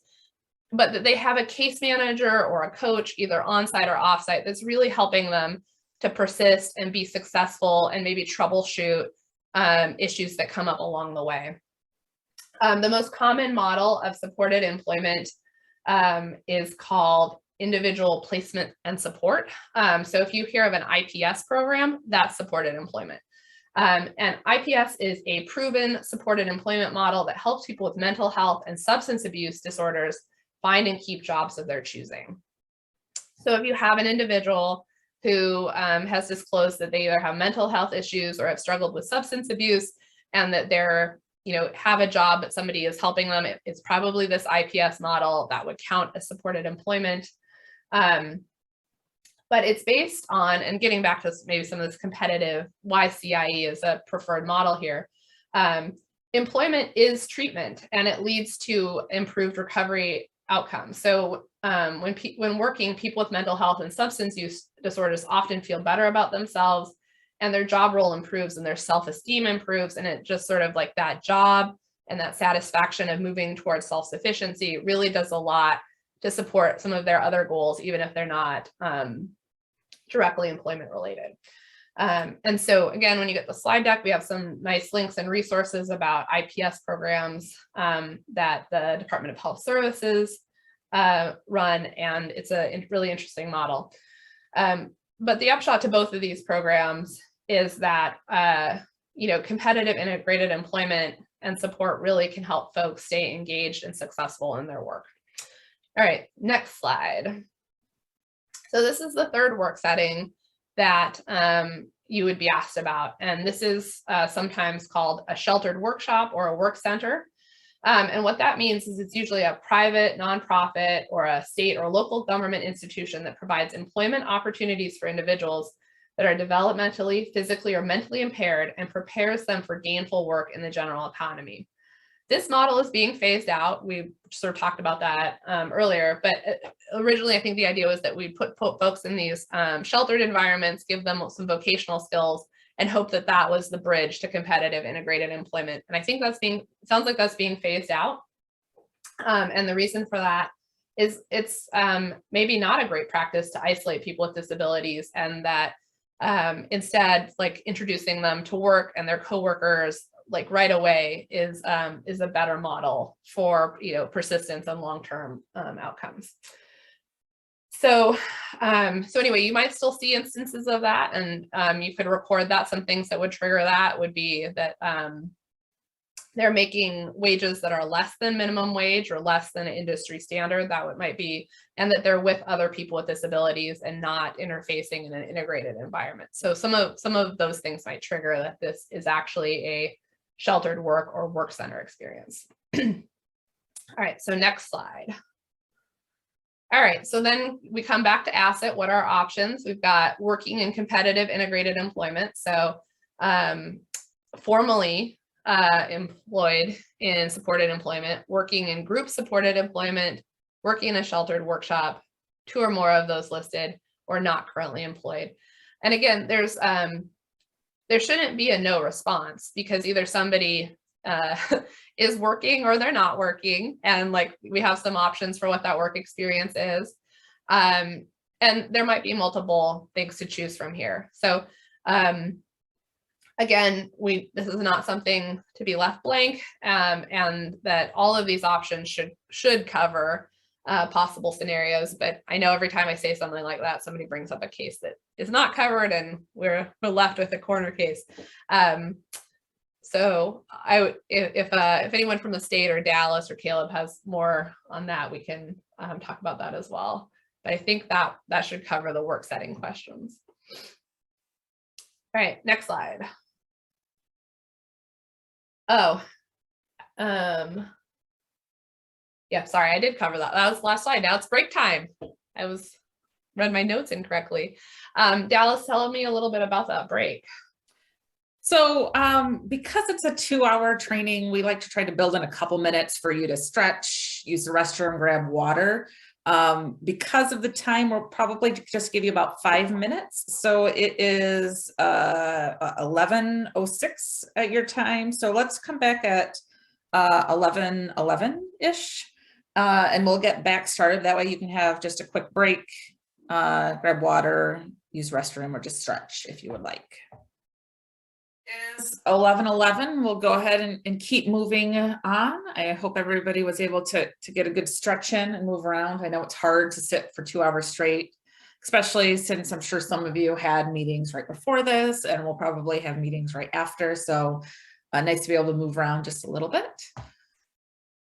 [SPEAKER 2] but that they have a case manager or a coach, either on-site or off-site, that's really helping them to persist and be successful and maybe troubleshoot issues that come up along the way. The most common model of supported employment is called individual placement and support. So if you hear of an IPS program, that's supported employment. And IPS is a proven supported employment model that helps people with mental health and substance abuse disorders find and keep jobs of their choosing. So if you have an individual who has disclosed that they either have mental health issues or have struggled with substance abuse, and that they're, have a job that somebody is helping them, it's probably this IPS model that would count as supported employment. But it's based on, and getting back to maybe some of this competitive, why CIE is a preferred model here. Employment is treatment, and it leads to improved recovery outcomes. So when working, people with mental health and substance use disorders often feel better about themselves, and their job role improves and their self-esteem improves. And it just sort of like that job and that satisfaction of moving towards self-sufficiency really does a lot to support some of their other goals, even if they're not directly employment related. And so again, when you get the slide deck, we have some nice links and resources about IPS programs that the Department of Health Services run, and it's a really interesting model. But the upshot to both of these programs is that competitive integrated employment and support really can help folks stay engaged and successful in their work. All right, next slide. So this is the third work setting that you would be asked about. And this is sometimes called a sheltered workshop or a work center. And what that means is it's usually a private, nonprofit, or a state or local government institution that provides employment opportunities for individuals that are developmentally, physically, or mentally impaired and prepares them for gainful work in the general economy. This model is being phased out. We sort of talked about that earlier, but originally I think the idea was that we put folks in these sheltered environments, give them some vocational skills, and hope that that was the bridge to competitive integrated employment. And I think sounds like that's being phased out. And the reason for that is it's maybe not a great practice to isolate people with disabilities, and that instead, like introducing them to work and their coworkers like right away is a better model for persistence and long-term outcomes. So anyway, you might still see instances of that, and you could record that. Some things that would trigger that would be that they're making wages that are less than minimum wage or less than an industry standard. That might be, and that they're with other people with disabilities and not interfacing in an integrated environment. So some of those things might trigger that this is actually a sheltered work or work center experience. All right, so next slide. All right, so then we come back to asset. What are our options? We've got working in competitive integrated employment. So formally employed in supported employment, working in group supported employment, working in a sheltered workshop, 2 or more of those listed, or not currently employed. And again, there shouldn't be a no response, because either somebody is working or they're not working, and like we have some options for what that work experience is, and there might be multiple things to choose from here. So again, this is not something to be left blank, and that all of these options should cover possible scenarios. But I know every time I say something like that, somebody brings up a case that is not covered, and we're left with a corner case. So if anyone from the state or Dallas or Caleb has more on that, we can talk about that as well. But I think that should cover the work setting questions. All right, next slide. Oh, yeah, sorry, I did cover that. That was the last slide. Now it's break time. I read my notes incorrectly. Dallas, tell me a little bit about that break.
[SPEAKER 1] So because it's a 2-hour training, we like to try to build in a couple minutes for you to stretch, use the restroom, grab water. Because of the time, we'll probably just give you about 5 minutes. So it is 11:06 at your time. So let's come back at 11:11-ish, and we'll get back started. That way you can have just a quick break, grab water, use restroom, or just stretch if you would like. Is 11:11. We'll go ahead and keep moving on. I hope everybody was able to get a good stretch in and move around. I know it's hard to sit for 2 hours straight, especially since I'm sure some of you had meetings right before this, and we'll probably have meetings right after. So nice to be able to move around just a little bit.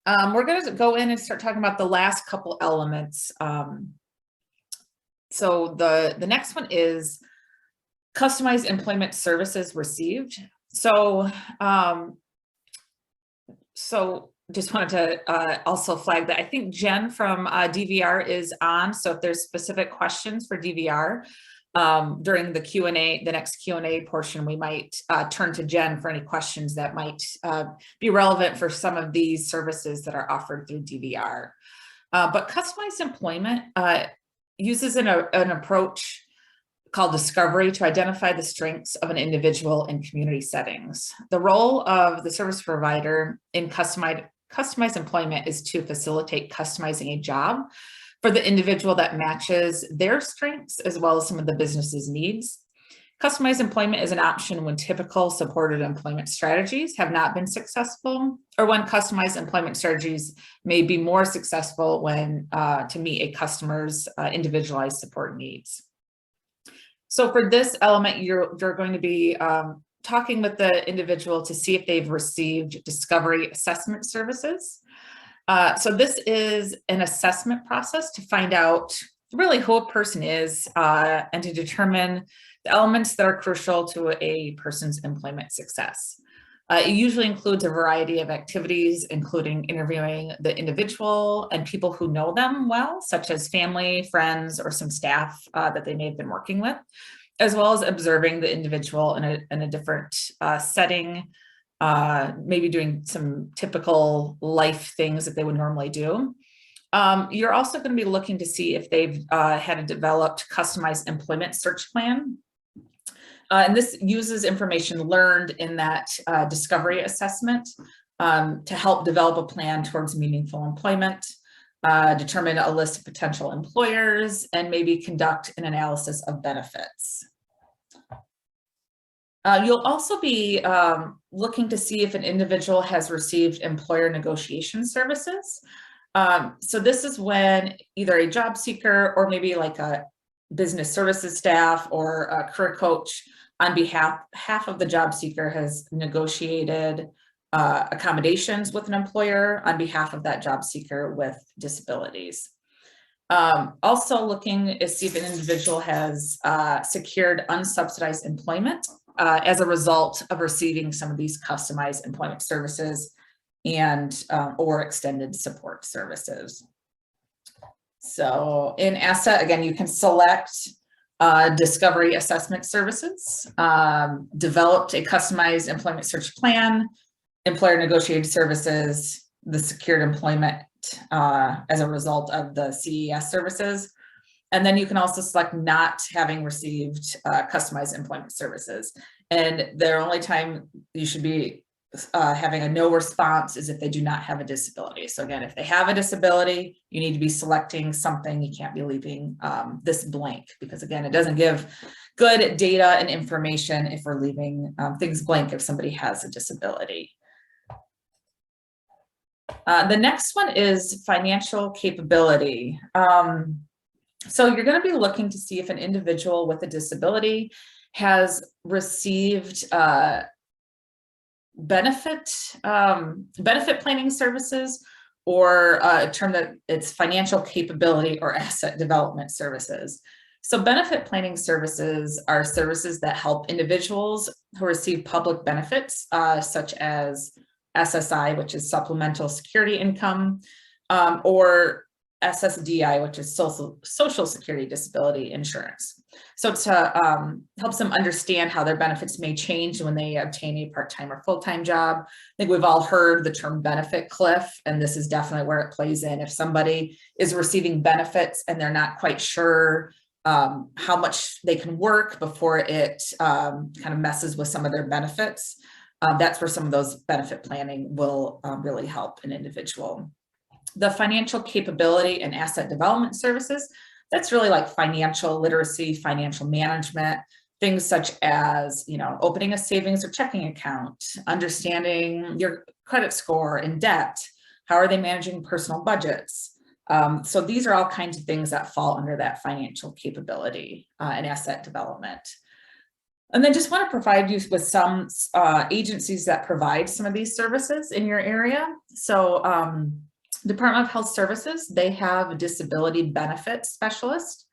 [SPEAKER 1] We're going to go in and start talking about the last couple elements. So the next one is customized employment services received. So just wanted to also flag that I think Jen from DVR is on. So if there's specific questions for DVR during the Q&A, the next Q&A portion, we might turn to Jen for any questions that might be relevant for some of these services that are offered through DVR. But customized employment uses an approach called discovery to identify the strengths of an individual in community settings. The role of the service provider in customized employment is to facilitate customizing a job for the individual that matches their strengths as well as some of the business's needs. Customized employment is an option when typical supported employment strategies have not been successful, or when customized employment strategies may be more successful when to meet a customer's individualized support needs. So for this element, you're going to be talking with the individual to see if they've received discovery assessment services. So this is an assessment process to find out really who a person is and to determine the elements that are crucial to a person's employment success. It usually includes a variety of activities, including interviewing the individual and people who know them well, such as family, friends, or some staff that they may have been working with, as well as observing the individual in a different setting, maybe doing some typical life things that they would normally do. You're also going to be looking to see if they've had a developed customized employment search plan. And this uses information learned in that discovery assessment to help develop a plan towards meaningful employment, determine a list of potential employers, and maybe conduct an analysis of benefits. You'll also be looking to see if an individual has received employer negotiation services. So this is when either a job seeker or maybe like a business services staff or a career coach on behalf of the job seeker has negotiated accommodations with an employer on behalf of that job seeker with disabilities. Also looking to see if an individual has secured unsubsidized employment as a result of receiving some of these customized employment services. and or extended support services. So in asset, again, you can select discovery assessment services, developed a customized employment search plan, employer negotiated services, the secured employment as a result of the CES services. And then you can also select not having received customized employment services. And the only time you should be having a no response is if they do not have a disability. So again, if they have a disability, you need to be selecting something. You can't be leaving this blank, because again, it doesn't give good data and information if we're leaving things blank if somebody has a disability. The next one is financial capability. So you're going to be looking to see if an individual with a disability has received benefit planning services, or a term that it's financial capability or asset development services. So benefit planning services are services that help individuals who receive public benefits, such as SSI, which is supplemental security income, or SSDI, which is social security disability insurance. So to helps them understand how their benefits may change when they obtain a part-time or full-time job. I think we've all heard the term benefit cliff, and this is definitely where it plays in. If somebody is receiving benefits and they're not quite sure how much they can work before it kind of messes with some of their benefits, that's where some of those benefit planning will really help an individual. The financial capability and asset development services, that's really like financial literacy, financial management, things such as, you know, opening a savings or checking account, understanding your credit score and debt, how are they managing personal budgets. So these are all kinds of things that fall under that financial capability and asset development. And then just want to provide you with some agencies that provide some of these services in your area. So Department of Health Services, they have a disability benefit specialist.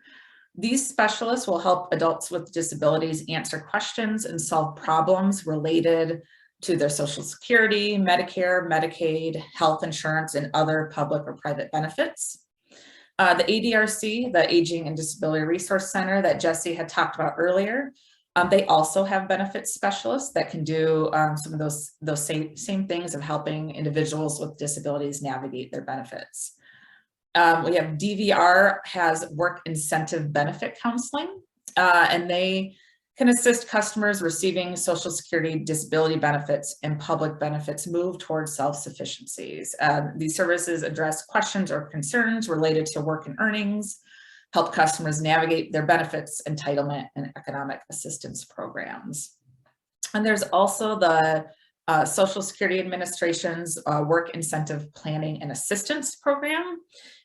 [SPEAKER 1] These specialists will help adults with disabilities answer questions and solve problems related to their Social Security, Medicare, Medicaid, health insurance, and other public or private benefits. The ADRC, the Aging and Disability Resource Center that Jesse had talked about earlier, they also have benefits specialists that can do some of those same things of helping individuals with disabilities navigate their benefits. We have DVR has work incentive benefit counseling, and they can assist customers receiving Social Security disability benefits and public benefits move towards self-sufficiencies. These services address questions or concerns related to work and earnings, help customers navigate their benefits, entitlement, and economic assistance programs. And there's also the Social Security Administration's Work Incentive Planning and Assistance Program.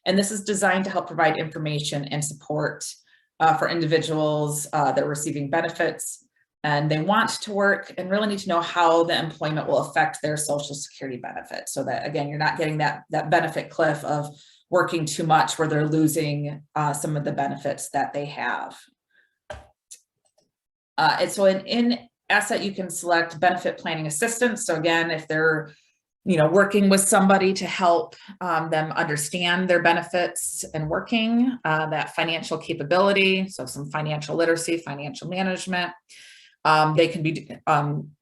[SPEAKER 1] And this is designed to help provide information and support for individuals that are receiving benefits and they want to work and really need to know how the employment will affect their Social Security benefit. So that, again, you're not getting that benefit cliff of working too much where they're losing some of the benefits that they have. And so in asset, you can select benefit planning assistance. So again, if they're working with somebody to help them understand their benefits and working, that financial capability, so some financial literacy, financial management, they can be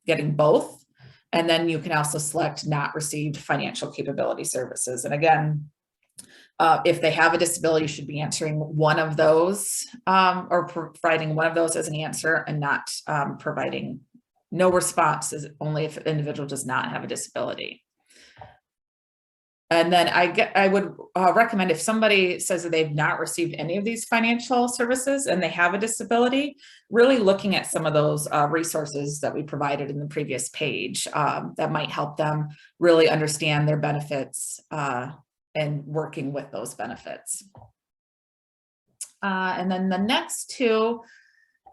[SPEAKER 1] getting both. And then you can also select not received financial capability services. And again, if they have a disability, you should be answering one of those or providing one of those as an answer and not providing no response, is only if an individual does not have a disability. And then I would recommend if somebody says that they've not received any of these financial services and they have a disability, really looking at some of those resources that we provided in the previous page that might help them really understand their benefits and working with those benefits. And then the next two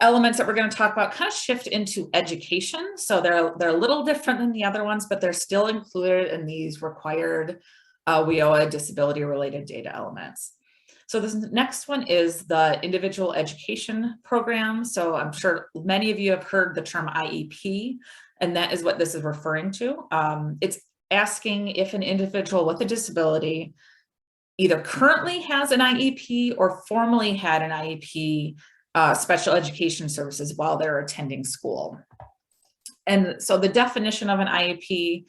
[SPEAKER 1] elements that we're going to talk about kind of shift into education. So they're a little different than the other ones, but they're still included in these required WIOA disability related data elements. So this next one is the individual education program. So I'm sure many of you have heard the term IEP, and that is what this is referring to. It's asking if an individual with a disability either currently has an IEP or formerly had an IEP, special education services while they're attending school. And so the definition of an IEP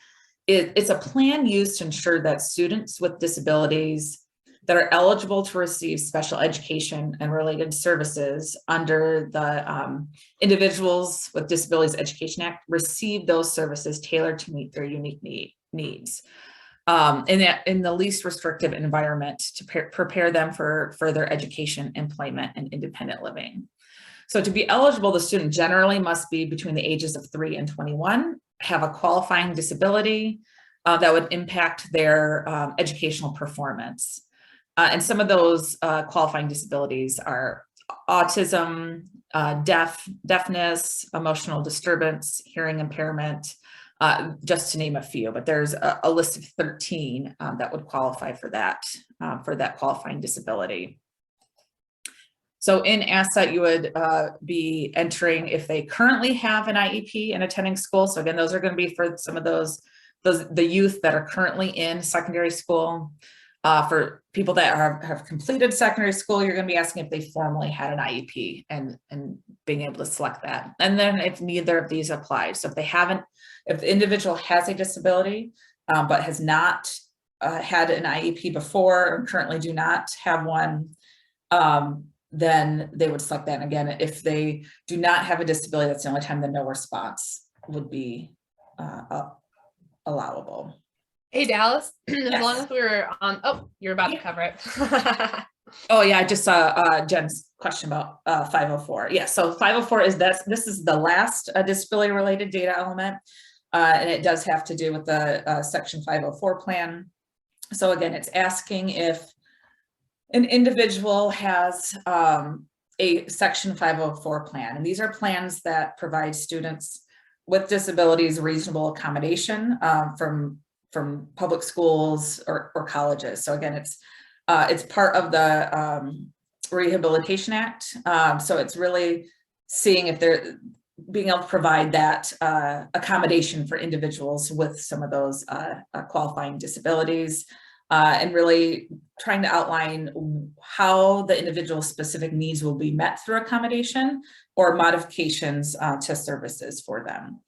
[SPEAKER 1] it's a plan used to ensure that students with disabilities that are eligible to receive special education and related services under the Individuals with Disabilities Education Act receive those services tailored to meet their unique needs in the least restrictive environment to prepare them for further education, employment, and independent living. So to be eligible, the student generally must be between the ages of 3 and 21, have a qualifying disability that would impact their educational performance. And some of those qualifying disabilities are autism, deafness, emotional disturbance, hearing impairment, just to name a few, but there's a list of 13 that would qualify for that qualifying disability. So in asset, you would be entering if they currently have an IEP and attending school. So again, those are going to be for some of the youth that are currently in secondary school. For people that have completed secondary school, you're going to be asking if they formerly had an IEP and being able to select that. And then if neither of these apply, so if the individual has a disability but has not had an IEP before or currently do not have one, then they would select that. And again, if they do not have a disability, that's the only time the no response would be allowable.
[SPEAKER 2] Hey, Dallas, as
[SPEAKER 1] Yes.
[SPEAKER 2] long as we were on, oh, you're about to cover it.
[SPEAKER 1] Oh yeah, I just saw Jen's question about 504. Yeah, so 504 is this is the last disability related data element, and it does have to do with the section 504 plan. So again, it's asking if an individual has a section 504 plan, and these are plans that provide students with disabilities reasonable accommodation from public schools or colleges. So again, it's part of the Rehabilitation Act. So it's really seeing if they're being able to provide that accommodation for individuals with some of those qualifying disabilities, and really trying to outline how the individual's specific needs will be met through accommodation or modifications to services for them.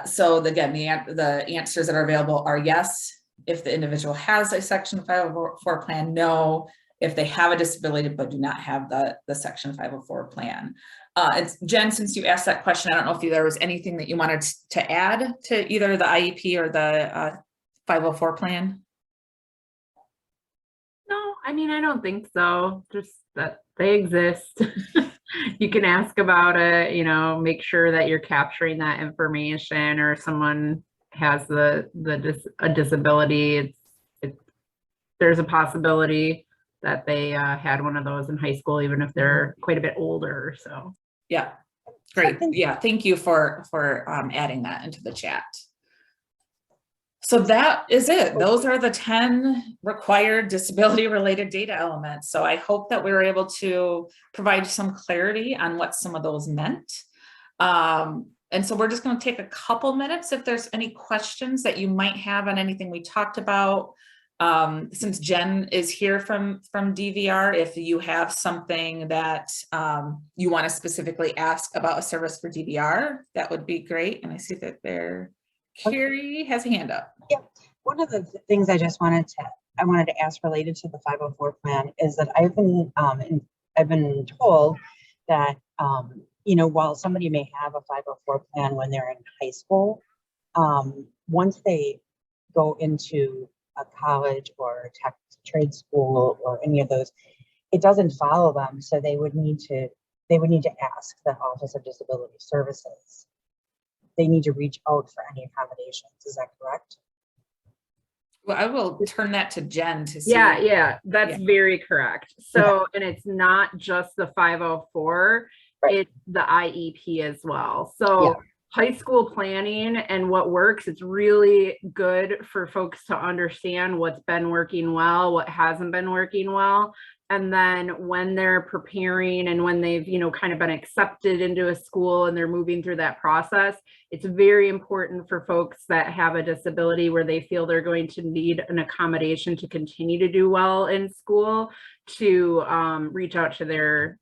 [SPEAKER 1] So again, the answers that are available are yes, if the individual has a section 504 plan, no, if they have a disability but do not have the section 504 plan. Jen, since you asked that question, I don't know if there was anything that you wanted to add to either the IEP or the 504 plan?
[SPEAKER 7] No, I mean, I don't think so. Just that they exist. You can ask about it, make sure that you're capturing that information, or someone has a disability. There's a possibility that they had one of those in high school, even if they're quite a bit older. So
[SPEAKER 1] yeah, great. Yeah, thank you for adding that into the chat. So that is it. Those are the 10 required disability related data elements. So I hope that we were able to provide some clarity on what some of those meant. And so we're just going to take a couple minutes if there's any questions that you might have on anything we talked about. Since Jen is here from DVR, if you have something that you want to specifically ask about a service for DVR, that would be great. And I see that Carrie has a hand up.
[SPEAKER 4] Yeah, one of the things I wanted to ask related to the 504 plan is that I've been told that while somebody may have a 504 plan when they're in high school, once they go into a college or tech trade school or any of those, it doesn't follow them. So they would need to ask the Office of Disability Services. They need to reach out for any accommodations. Is that correct?
[SPEAKER 1] Well, I will turn that to Jen to see.
[SPEAKER 7] Yeah, that's very correct. So, and it's not just the 504, it's the IEP as well. So high school planning and what works, it's really good for folks to understand what's been working well, what hasn't been working well. And then when they're preparing and when they've, kind of been accepted into a school and they're moving through that process, it's very important for folks that have a disability where they feel they're going to need an accommodation to continue to do well in school to reach out to their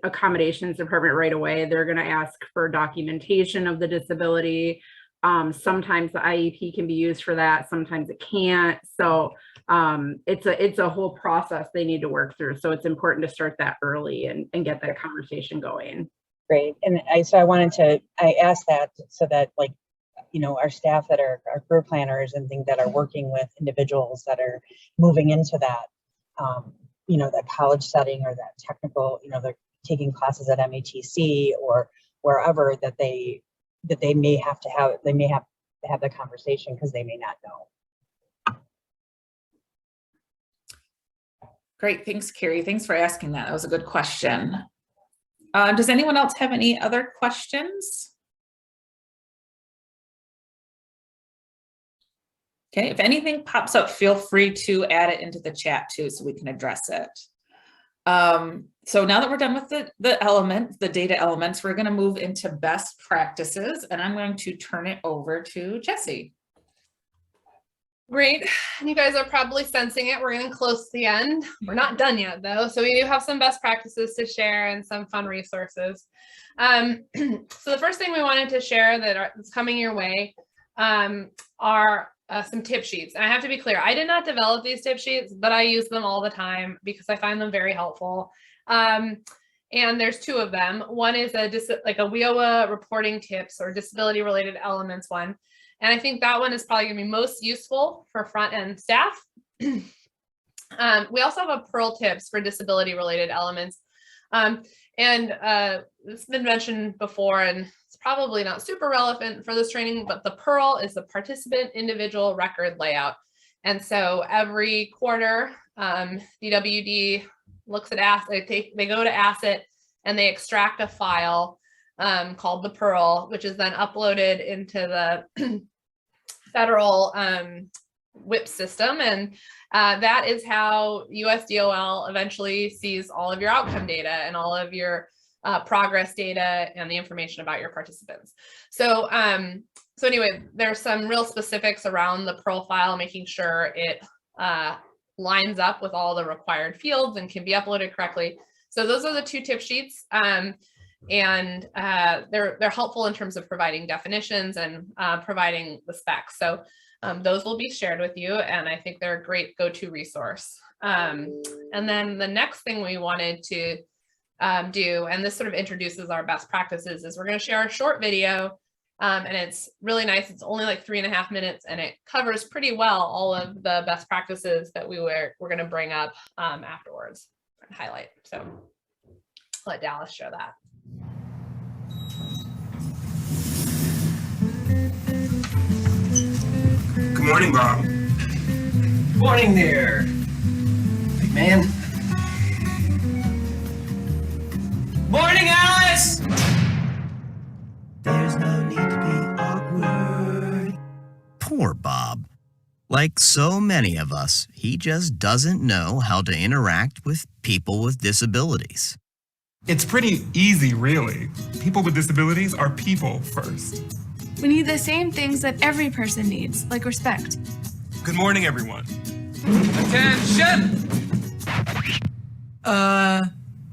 [SPEAKER 7] accommodations department right away. They're going to ask for documentation of the disability. Sometimes the IEP can be used for that, sometimes it can't. So it's a whole process they need to work through. So it's important to start that early and get that conversation going.
[SPEAKER 4] Great. And I asked that so that our staff that are our career planners and things that are working with individuals that are moving into that, that college setting or that technical, they're taking classes at MATC or wherever that they may have to have the conversation because they may not know.
[SPEAKER 1] Great, thanks, Carrie. Thanks for asking that. That was a good question. Does anyone else have any other questions? Okay, if anything pops up, feel free to add it into the chat too, so we can address it. So now that we're done with the data elements, we're going to move into best practices, and I'm going to turn it over to Jessie.
[SPEAKER 2] Great. You guys are probably sensing it. We're getting close to the end. We're not done yet though. So we do have some best practices to share and some fun resources. So the first thing we wanted to share that's coming your way are some tip sheets. And I have to be clear, I did not develop these tip sheets, but I use them all the time because I find them very helpful. And there's two of them. One is a WIOA reporting tips or disability related elements one. And I think that one is probably gonna be most useful for front end staff. We also have a Pearl tips for disability related elements. It's been mentioned before and it's probably not super relevant for this training, but the Pearl is the participant individual record layout. And so every quarter, DWD looks at asset, they go to asset and they extract a file called the Pearl, which is then uploaded into the federal WIP system. And that is how USDOL eventually sees all of your outcome data and all of your progress data and the information about your participants. So anyway, there's some real specifics around the Pearl file, making sure it lines up with all the required fields and can be uploaded correctly. So those are the two tip sheets. And they're helpful in terms of providing definitions and providing the specs. So those will be shared with you, and I think they're a great go-to resource. And then the next thing we wanted to do, and this sort of introduces our best practices, is we're going to share a short video, and it's really nice. It's only like 3.5 minutes, and it covers pretty well all of the best practices that we're going to bring up afterwards and highlight. So I'll let Dallas share that.
[SPEAKER 8] Good morning, Bob. Morning there, big man. Morning, Alice! There's no need to be awkward.
[SPEAKER 9] Poor Bob. Like so many of us, he just doesn't know how to interact with people with disabilities.
[SPEAKER 10] It's pretty easy, really. People with disabilities are people first.
[SPEAKER 11] We need the same things that every person needs, like respect.
[SPEAKER 10] Good morning, everyone.
[SPEAKER 8] Attention!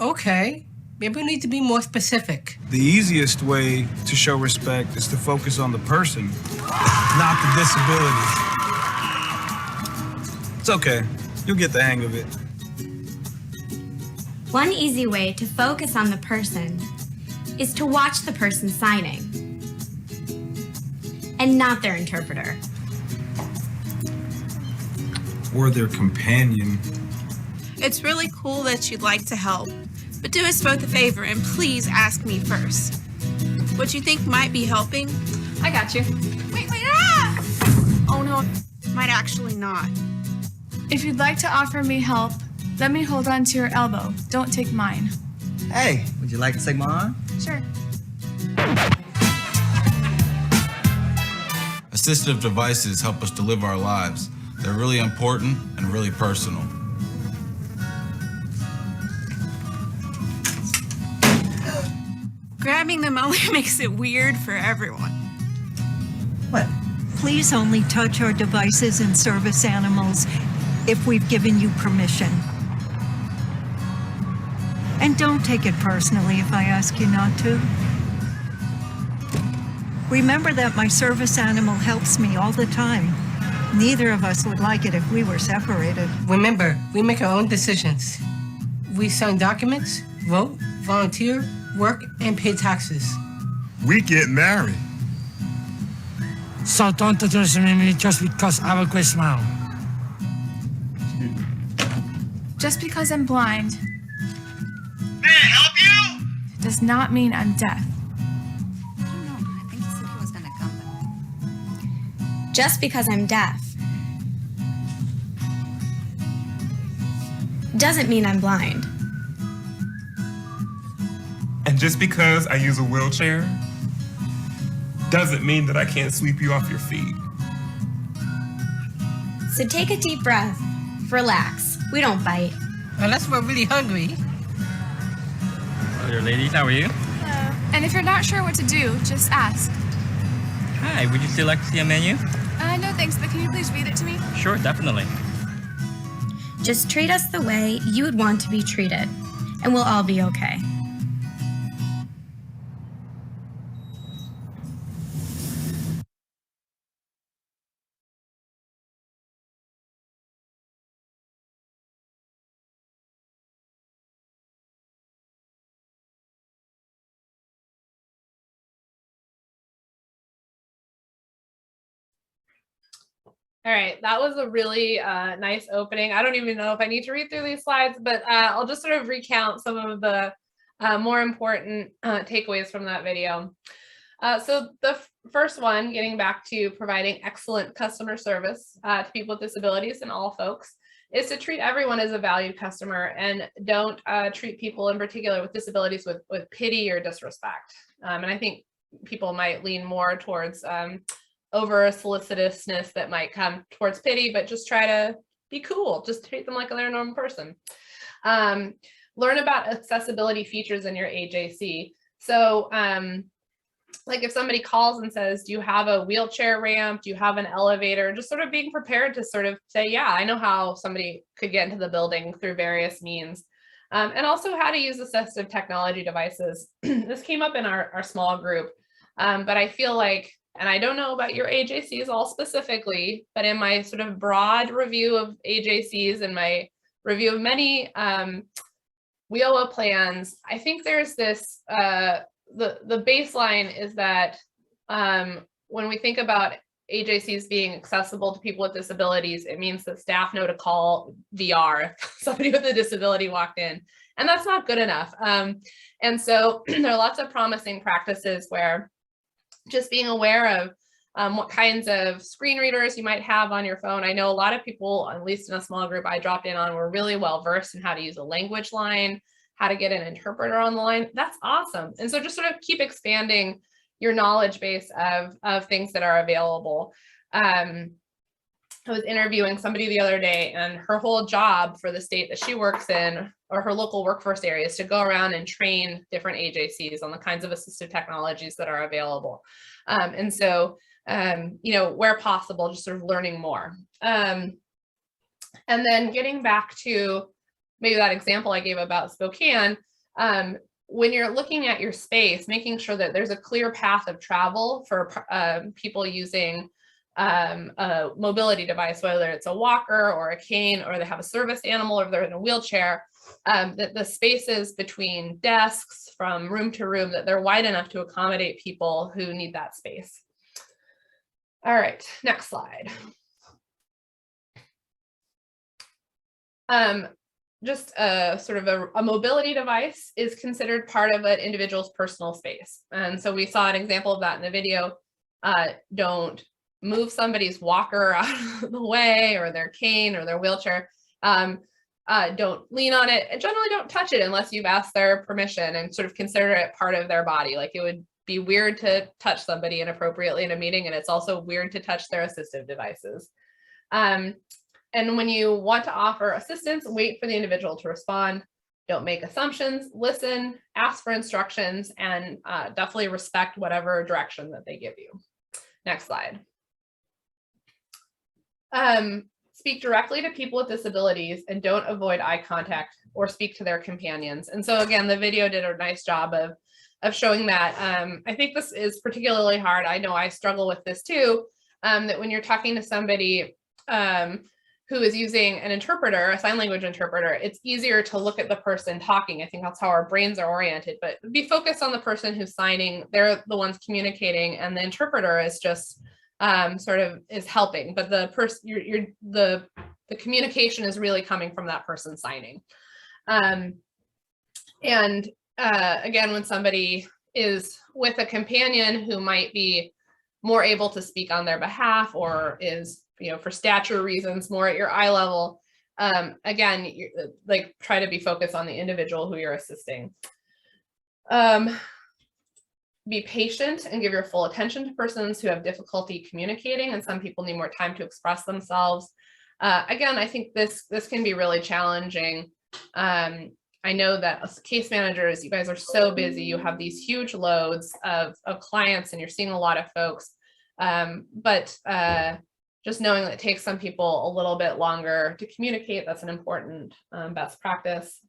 [SPEAKER 12] Okay. Maybe we need to be more specific.
[SPEAKER 13] The easiest way to show respect is to focus on the person, not the disability. It's okay. You'll get the hang of it.
[SPEAKER 14] One easy way to focus on the person is to watch the person signing and not their interpreter.
[SPEAKER 13] Or their companion.
[SPEAKER 15] It's really cool that you'd like to help, but do us both a favor and please ask me first. What you think might be helping?
[SPEAKER 11] I got you.
[SPEAKER 15] Wait, Oh no, might actually not.
[SPEAKER 11] If you'd like to offer me help, let me hold on to your elbow. Don't take mine.
[SPEAKER 16] Hey, would you like to take my arm?
[SPEAKER 11] Sure.
[SPEAKER 13] Assistive devices help us to live our lives. They're really important and really personal.
[SPEAKER 15] Grabbing them only makes it weird for everyone.
[SPEAKER 16] What? Please only touch our devices and service animals if we've given you permission. And don't take it personally if I ask you not to. Remember that my service animal helps me all the time. Neither of us would like it if we were separated.
[SPEAKER 12] Remember, we make our own decisions. We sign documents, vote, volunteer, work, and pay taxes.
[SPEAKER 10] We get married.
[SPEAKER 8] So don't underestimate me just because I have a great smile.
[SPEAKER 11] Just because I'm blind
[SPEAKER 8] May I help you?
[SPEAKER 11] does not mean I'm deaf.
[SPEAKER 14] Just because I'm deaf doesn't mean I'm blind.
[SPEAKER 10] And just because I use a wheelchair doesn't mean that I can't sweep you off your feet.
[SPEAKER 14] So take a deep breath, relax. We don't bite.
[SPEAKER 12] Unless we're really hungry.
[SPEAKER 17] Hello there, ladies. How are you?
[SPEAKER 11] Hello. And if you're not sure what to do, just ask.
[SPEAKER 17] Hi, would you still like to see a menu?
[SPEAKER 11] No thanks, but can you please read it to me?
[SPEAKER 17] Sure, definitely.
[SPEAKER 14] Just treat us the way you would want to be treated, and we'll all be okay.
[SPEAKER 2] All right, that was a really nice opening. I don't even know if I need to read through these slides, but I'll just sort of recount some of the more important takeaways from that video. So the first one, getting back to providing excellent customer service to people with disabilities and all folks, is to treat everyone as a valued customer and don't treat people in particular with disabilities with pity or disrespect. And I think people might lean more towards over solicitousness that might come towards pity, but just try to be cool. Just treat them like they're a normal person. Learn about accessibility features in your AJC. So like if somebody calls and says, do you have a wheelchair ramp? Do you have an elevator? Just sort of being prepared to sort of say, yeah, I know how somebody could get into the building through various means. And also how to use assistive technology devices. This came up in our small group, but I feel like, and I don't know about your AJCs all specifically, but in my sort of broad review of AJCs and my review of many WIOA plans, I think there's this, the baseline is that when we think about AJCs being accessible to people with disabilities, it means that staff know to call VR if somebody with a disability walked in, and that's not good enough. And so there are lots of promising practices where just being aware of what kinds of screen readers you might have on your phone. I know a lot of people, at least in a small group I dropped in on, were really well versed in how to use a language line, how to get an interpreter on the line. That's awesome. And so just sort of keep expanding your knowledge base of things that are available. I was interviewing somebody the other day, and her whole job for the state that she works in, or her local workforce area, is to go around and train different AJCs on the kinds of assistive technologies that are available. And so, you know, where possible, just sort of learning more. And then getting back to maybe that example I gave about Spokane, when you're looking at your space, making sure that there's a clear path of travel for people using a mobility device, whether it's a walker or a cane, or they have a service animal, or they're in a wheelchair, that the spaces between desks from room to room, that they're wide enough to accommodate people who need that space. All right, next slide. Just a sort of a mobility device is considered part of an individual's personal space. And so we saw an example of that in the video. Don't move somebody's walker out of the way, or their cane, or their wheelchair. Don't lean on it, and generally don't touch it unless you've asked their permission and sort of consider it part of their body. Like it would be weird to touch somebody inappropriately in a meeting, and it's also weird to touch their assistive devices. And when you want to offer assistance, wait for the individual to respond. Don't make assumptions, listen, ask for instructions, and definitely respect whatever direction that they give you. Next slide. Speak directly to people with disabilities and don't avoid eye contact or speak to their companions. And so again, the video did a nice job of showing that. I think this is particularly hard. I know I struggle with this too, that when you're talking to somebody who is using an interpreter, a sign language interpreter, it's easier to look at the person talking. I think that's how our brains are oriented, but be focused on the person who's signing. They're the ones communicating, and the interpreter is just sort of is helping, but the person, the communication is really coming from that person signing. Again, when somebody is with a companion who might be more able to speak on their behalf, or is, for stature reasons, more at your eye level, again, try to be focused on the individual who you're assisting. Be patient and give your full attention to persons who have difficulty communicating, and some people need more time to express themselves. Again, I think this can be really challenging. I know that as case managers, you guys are so busy. You have these huge loads of clients, and you're seeing a lot of folks. But just knowing that it takes some people a little bit longer to communicate, that's an important best practice.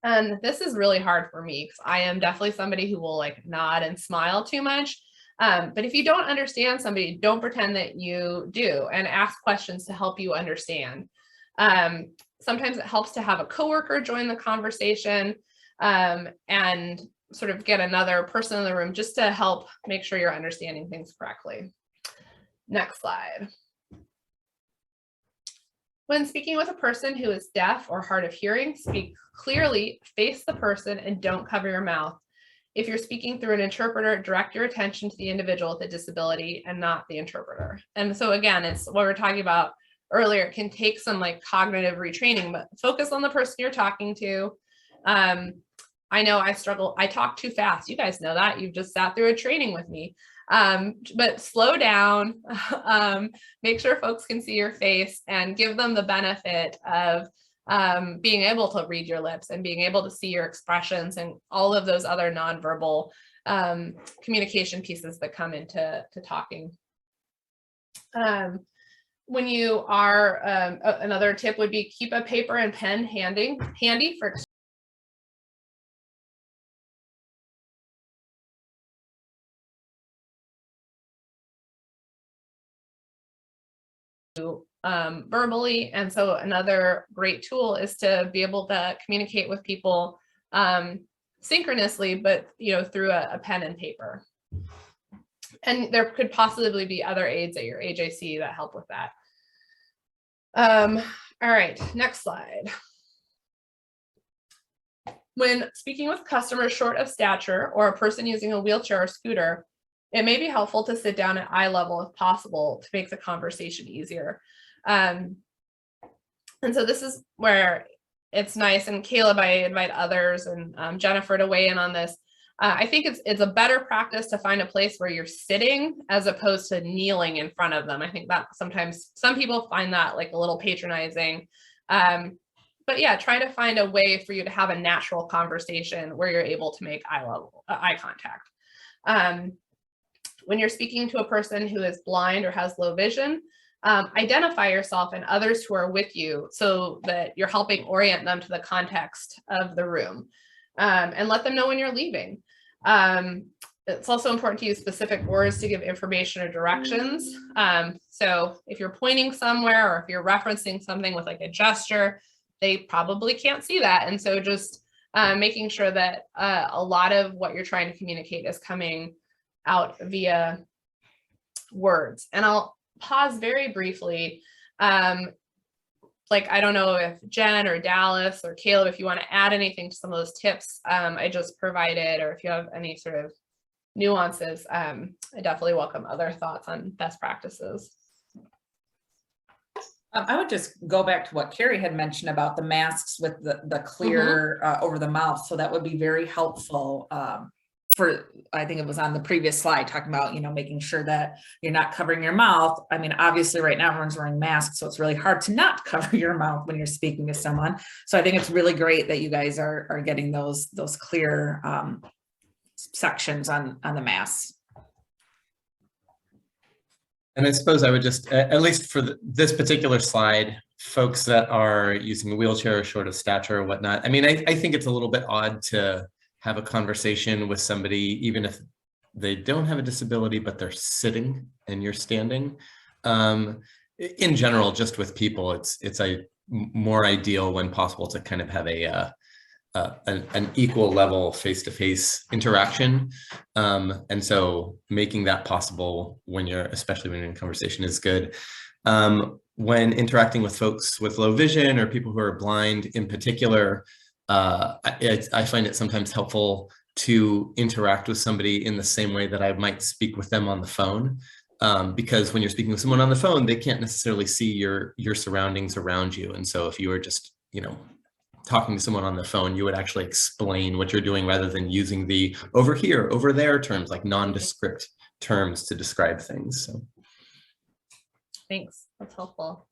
[SPEAKER 2] And this is really hard for me because I am definitely somebody who will nod and smile too much. But if you don't understand somebody, don't pretend that you do, and ask questions to help you understand. Sometimes it helps to have a coworker join the conversation and sort of get another person in the room just to help make sure you're understanding things correctly. Next slide. When speaking with a person who is deaf or hard of hearing, speak clearly, face the person, and don't cover your mouth. If you're speaking through an interpreter, direct your attention to the individual with a disability and not the interpreter. And so again, it's what we were talking about earlier. It can take some cognitive retraining, but focus on the person you're talking to. I know I struggle. I talk too fast. You guys know that. You've just sat through a training with me. But slow down, make sure folks can see your face, and give them the benefit of being able to read your lips and being able to see your expressions and all of those other nonverbal communication pieces that come into talking. When you are, another tip would be keep a paper and pen handy for verbally. And so another great tool is to be able to communicate with people synchronously, but through a pen and paper. And there could possibly be other aids at your AJC that help with that. All right, next slide. When speaking with customers short of stature or a person using a wheelchair or scooter, it may be helpful to sit down at eye level if possible to make the conversation easier. And so this is where it's nice, and Caleb, I invite others, and Jennifer to weigh in on this. I think it's a better practice to find a place where you're sitting as opposed to kneeling in front of them. I think that sometimes some people find that a little patronizing. But yeah, try to find a way for you to have a natural conversation where you're able to make eye contact. When you're speaking to a person who is blind or has low vision, identify yourself and others who are with you so that you're helping orient them to the context of the room, and let them know when you're leaving. It's also important to use specific words to give information or directions. So if you're pointing somewhere, or if you're referencing something with a gesture, they probably can't see that. And so just making sure that a lot of what you're trying to communicate is coming out via words. And I'll pause very briefly. I don't know if Jen or Dallas or Caleb, if you want to add anything to some of those tips I just provided, or if you have any sort of nuances, I definitely welcome other thoughts on best practices.
[SPEAKER 1] I would just go back to what Carrie had mentioned about the masks with the clear over the mouth. So that would be very helpful I think it was on the previous slide talking about, making sure that you're not covering your mouth. I mean, obviously right now everyone's wearing masks, so it's really hard to not cover your mouth when you're speaking to someone. So I think it's really great that you guys are getting those clear sections on the masks.
[SPEAKER 6] And I suppose I would just, at least for this particular slide, folks that are using a wheelchair or short of stature or whatnot, I mean, I think it's a little bit odd to have a conversation with somebody, even if they don't have a disability, but they're sitting and you're standing. In general, just with people, it's more ideal when possible to kind of have an equal level face-to-face interaction. And so making that possible especially when you're in conversation is good. When interacting with folks with low vision or people who are blind in particular, I find it sometimes helpful to interact with somebody in the same way that I might speak with them on the phone. Because when you're speaking with someone on the phone, they can't necessarily see your surroundings around you. And so if you were just, talking to someone on the phone, you would actually explain what you're doing rather than using the over here, over there terms, like nondescript terms to describe things. So.
[SPEAKER 2] Thanks, that's helpful.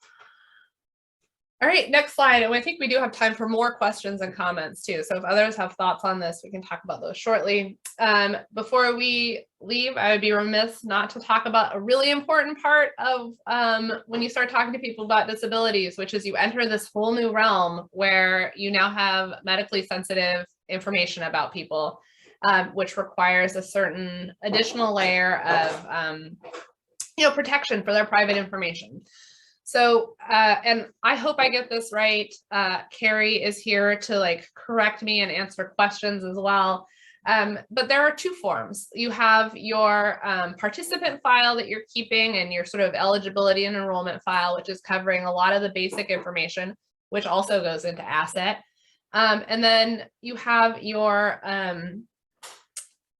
[SPEAKER 2] All right, next slide. And I think we do have time for more questions and comments too. So if others have thoughts on this, we can talk about those shortly. Before we leave, I would be remiss not to talk about a really important part of when you start talking to people about disabilities, which is you enter this whole new realm where you now have medically sensitive information about people, which requires a certain additional layer of protection for their private information. So, and I hope I get this right. Carrie is here to correct me and answer questions as well. But there are two forms. You have your participant file that you're keeping and your sort of eligibility and enrollment file, which is covering a lot of the basic information, which also goes into asset. And then you have your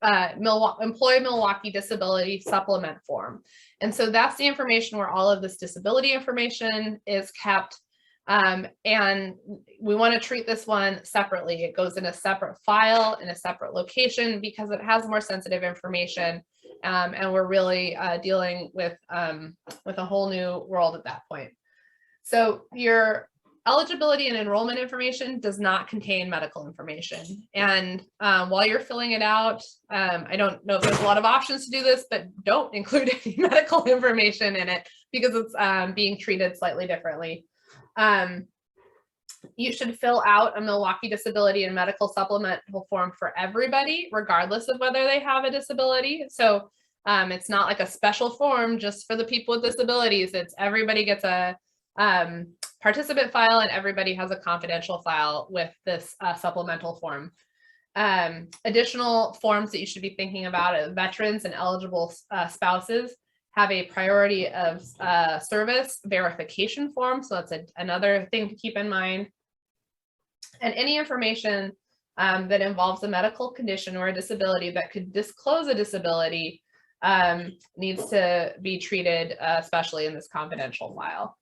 [SPEAKER 2] Employee Milwaukee Disability Supplement form. And so that's the information where all of this disability information is kept. And we want to treat this one separately. It goes in a separate file in a separate location because it has more sensitive information. And we're really dealing with a whole new world at that point. So your eligibility and enrollment information does not contain medical information. And while you're filling it out, I don't know if there's a lot of options to do this, but don't include any medical information in it because it's being treated slightly differently. You should fill out a Milwaukee Disability and Medical Supplemental form for everybody, regardless of whether they have a disability. So it's not like a special form just for the people with disabilities. It's everybody gets a participant file and everybody has a confidential file with this supplemental form. Additional forms that you should be thinking about are veterans and eligible spouses have a priority of service verification form. So that's another thing to keep in mind. And any information that involves a medical condition or a disability that could disclose a disability needs to be treated, especially in this confidential file.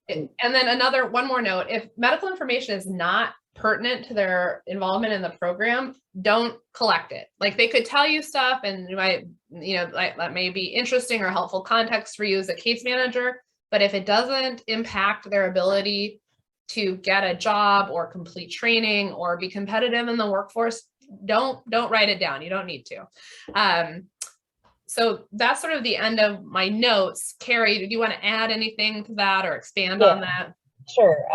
[SPEAKER 2] And then one more note, if medical information is not pertinent to their involvement in the program, don't collect it. Like they could tell you stuff and you might, that may be interesting or helpful context for you as a case manager, but if it doesn't impact their ability to get a job or complete training or be competitive in the workforce, don't write it down. You don't need to. So that's sort of the end of my notes. Carrie, do you want to add anything to that or expand on that?
[SPEAKER 4] Sure.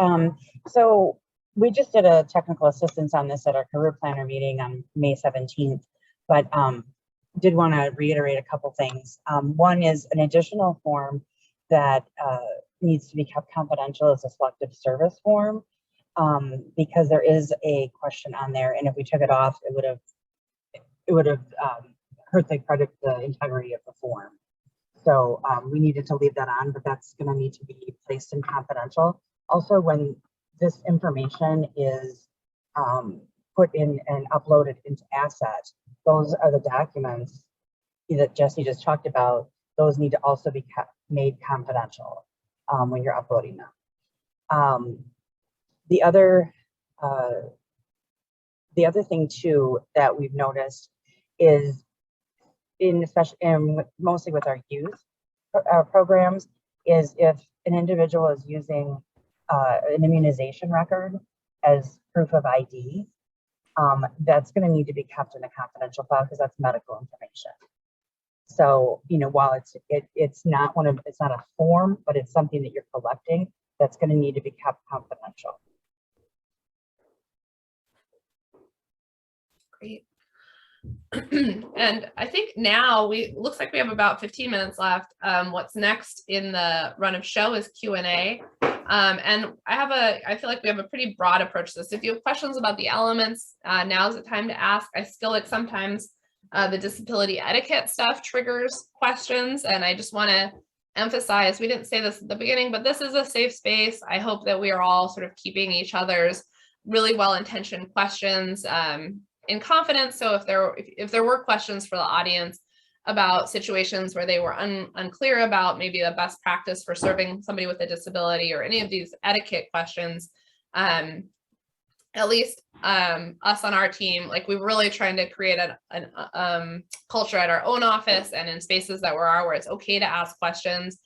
[SPEAKER 4] So we just did a technical assistance on this at our career planner meeting on May 17th, but did want to reiterate a couple things. One is an additional form that needs to be kept confidential is a selective service form, because there is a question on there, and if we took it off, it would have hurt the integrity of the form. So we needed to leave that on, but that's going to need to be placed in confidential. Also, when this information is put in and uploaded into asset, those are the documents that Jesse just talked about. Those need to also be made confidential when you're uploading them. The The other thing too that we've noticed is mostly with our youth programs, is if an individual is using an immunization record as proof of ID, that's going to need to be kept in a confidential file because that's medical information. So, you know, while it's not a form, but it's something that you're collecting, that's going to need to be kept confidential.
[SPEAKER 2] Great. And I think now looks like we have about 15 minutes left. What's next in the run of show is Q&A. And I feel like we have a pretty broad approach to this. If you have questions about the elements, now's the time to ask. I feel like sometimes the disability etiquette stuff triggers questions. And I just want to emphasize, we didn't say this at the beginning, but this is a safe space. I hope that we are all sort of keeping each other's really well-intentioned questions in confidence. So if there were questions for the audience about situations where they were unclear about maybe the best practice for serving somebody with a disability or any of these etiquette questions, at least us on our team, like we're really trying to create a culture at our own office and in spaces that where it's okay to ask questions,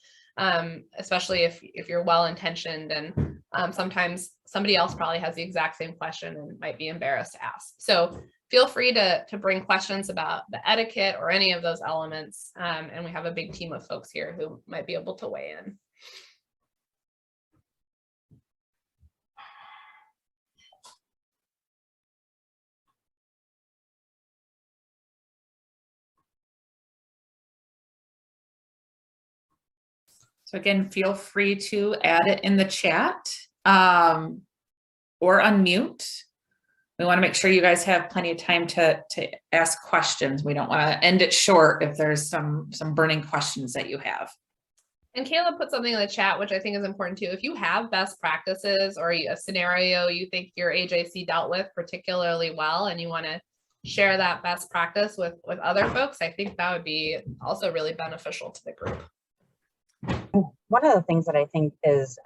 [SPEAKER 2] especially if you're well-intentioned, and sometimes somebody else probably has the exact same question and might be embarrassed to ask. So feel free to bring questions about the etiquette or any of those elements. And we have a big team of folks here who might be able to weigh in.
[SPEAKER 1] So again, feel free to add it in the chat or unmute. We want to make sure you guys have plenty of time to ask questions. We don't want to end it short if there's some burning questions that you have.
[SPEAKER 2] And Caleb put something in the chat, which I think is important too. If you have best practices or a scenario you think your AJC dealt with particularly well and you want to share that best practice with other folks, I think that would be also really beneficial to the group.
[SPEAKER 4] One of the things that I think is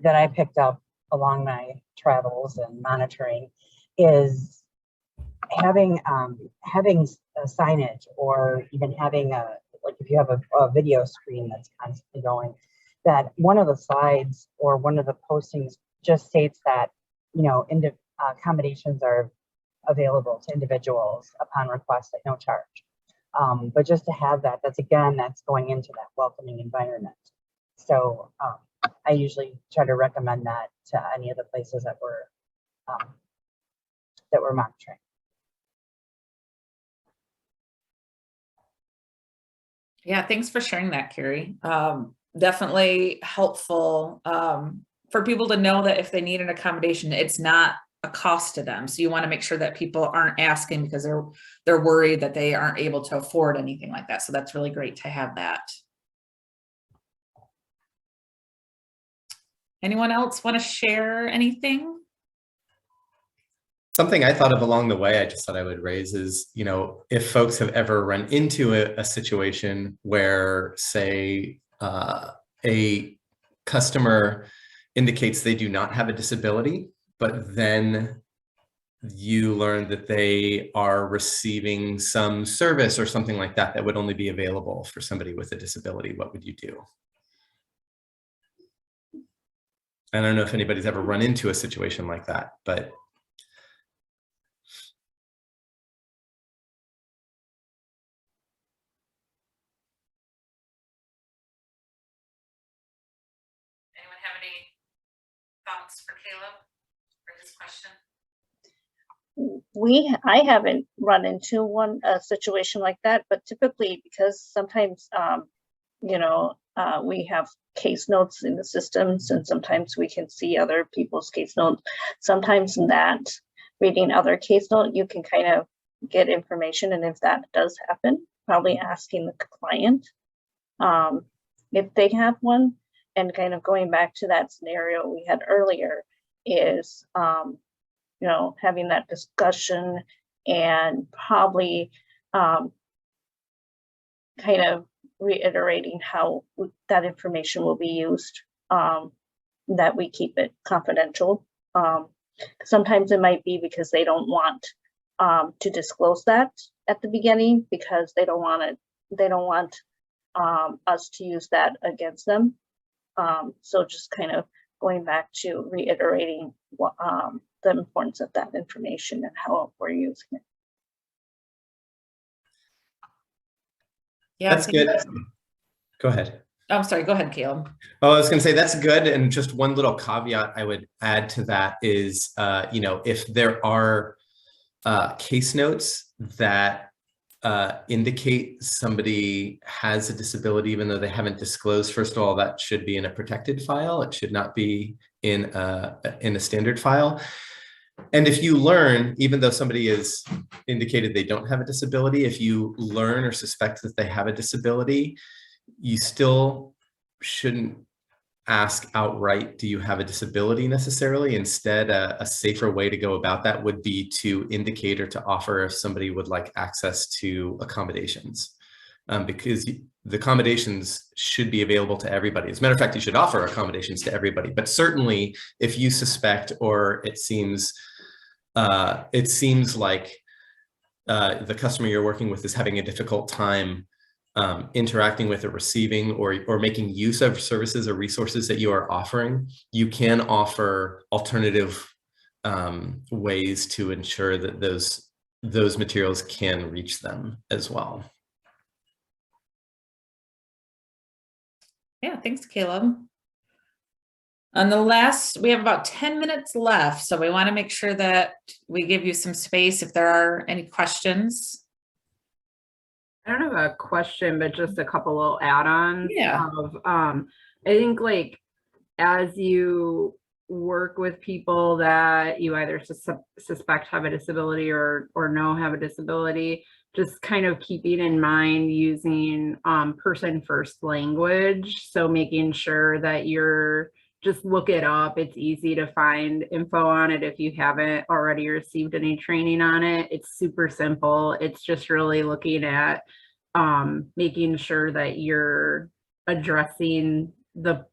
[SPEAKER 4] that I picked up along my travels and monitoring is having a signage, or even having like if you have a video screen that's constantly going, that one of the slides or one of the postings just states that, you know, accommodations are available to individuals upon request at no charge. But just to have that's going into that welcoming environment. So I usually try to recommend that to any of the places that we're monitoring.
[SPEAKER 1] Yeah, thanks for sharing that, Carrie. Definitely helpful for people to know that if they need an accommodation, it's not a cost to them. So you want to make sure that people aren't asking because they're worried that they aren't able to afford anything like that. So that's really great to have that. Anyone else want to share anything?
[SPEAKER 6] Something I thought of along the way, I just thought I would raise is, you know, if folks have ever run into a situation where, say, a customer indicates they do not have a disability, but then you learn that they are receiving some service or something like that that would only be available for somebody with a disability, what would you do? I don't know if anybody's ever run into a situation like that, but
[SPEAKER 1] Anyone have any thoughts for Caleb for his question?
[SPEAKER 18] I haven't run into a situation like that, but typically because sometimes you know, we have case notes in the systems, and sometimes we can see other people's case notes. Sometimes in that reading other case note, you can kind of get information, and if that does happen, probably asking the client if they have one. And kind of going back to that scenario we had earlier is you know, having that discussion and probably kind of reiterating how that information will be used, that we keep it confidential, Sometimes it might be because they don't want to disclose that at the beginning because they don't want us to use that against them. So just kind of going back to reiterating what, the importance of that information and how we're using it.
[SPEAKER 1] Yeah,
[SPEAKER 6] That's good. Go ahead.
[SPEAKER 1] I'm sorry, go ahead, Caleb.
[SPEAKER 6] Oh, I was going to say that's good. And just one little caveat I would add to that is, if there are case notes that indicate somebody has a disability, even though they haven't disclosed, first of all, that should be in a protected file. It should not be in a standard file. And if you learn, even though somebody is indicated they don't have a disability, if you learn or suspect that they have a disability, you still shouldn't ask outright, do you have a disability necessarily? Instead, a safer way to go about that would be to indicate or to offer if somebody would like access to accommodations, because the accommodations should be available to everybody. As a matter of fact, you should offer accommodations to everybody, but certainly if you suspect or it seems like the customer you're working with is having a difficult time interacting with or receiving or making use of services or resources that you are offering, you can offer alternative ways to ensure that those materials can reach them as well.
[SPEAKER 1] Yeah, thanks, Caleb. On the we have about 10 minutes left, so we want to make sure that we give you some space if there are any questions.
[SPEAKER 7] I don't have a question, but just a couple little add-ons.
[SPEAKER 1] Yeah.
[SPEAKER 7] I think like as you work with people that you either suspect have a disability or know have a disability, just kind of keeping in mind using person first language. So making sure that you're just look it up. It's easy to find info on it if you haven't already received any training on it. It's super simple. It's just really looking at making sure that you're addressing the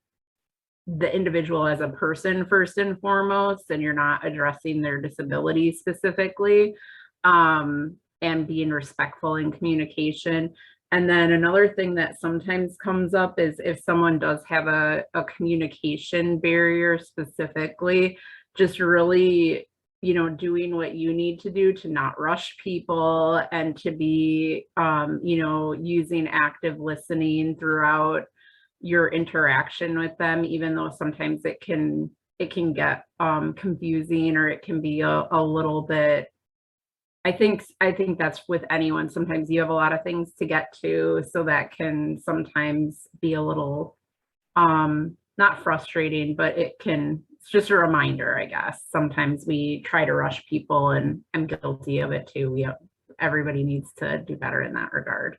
[SPEAKER 7] individual as a person first and foremost, and you're not addressing their disability specifically, and being respectful in communication. And then another thing that sometimes comes up is if someone does have a communication barrier specifically, just really, doing what you need to do to not rush people and to be, using active listening throughout your interaction with them, even though sometimes it can get confusing or it can be a little bit. I think that's with anyone. Sometimes you have a lot of things to get to, so that can sometimes be a little not frustrating, but it's just a reminder, I guess. Sometimes we try to rush people, and I'm guilty of it too. Everybody needs to do better in that regard.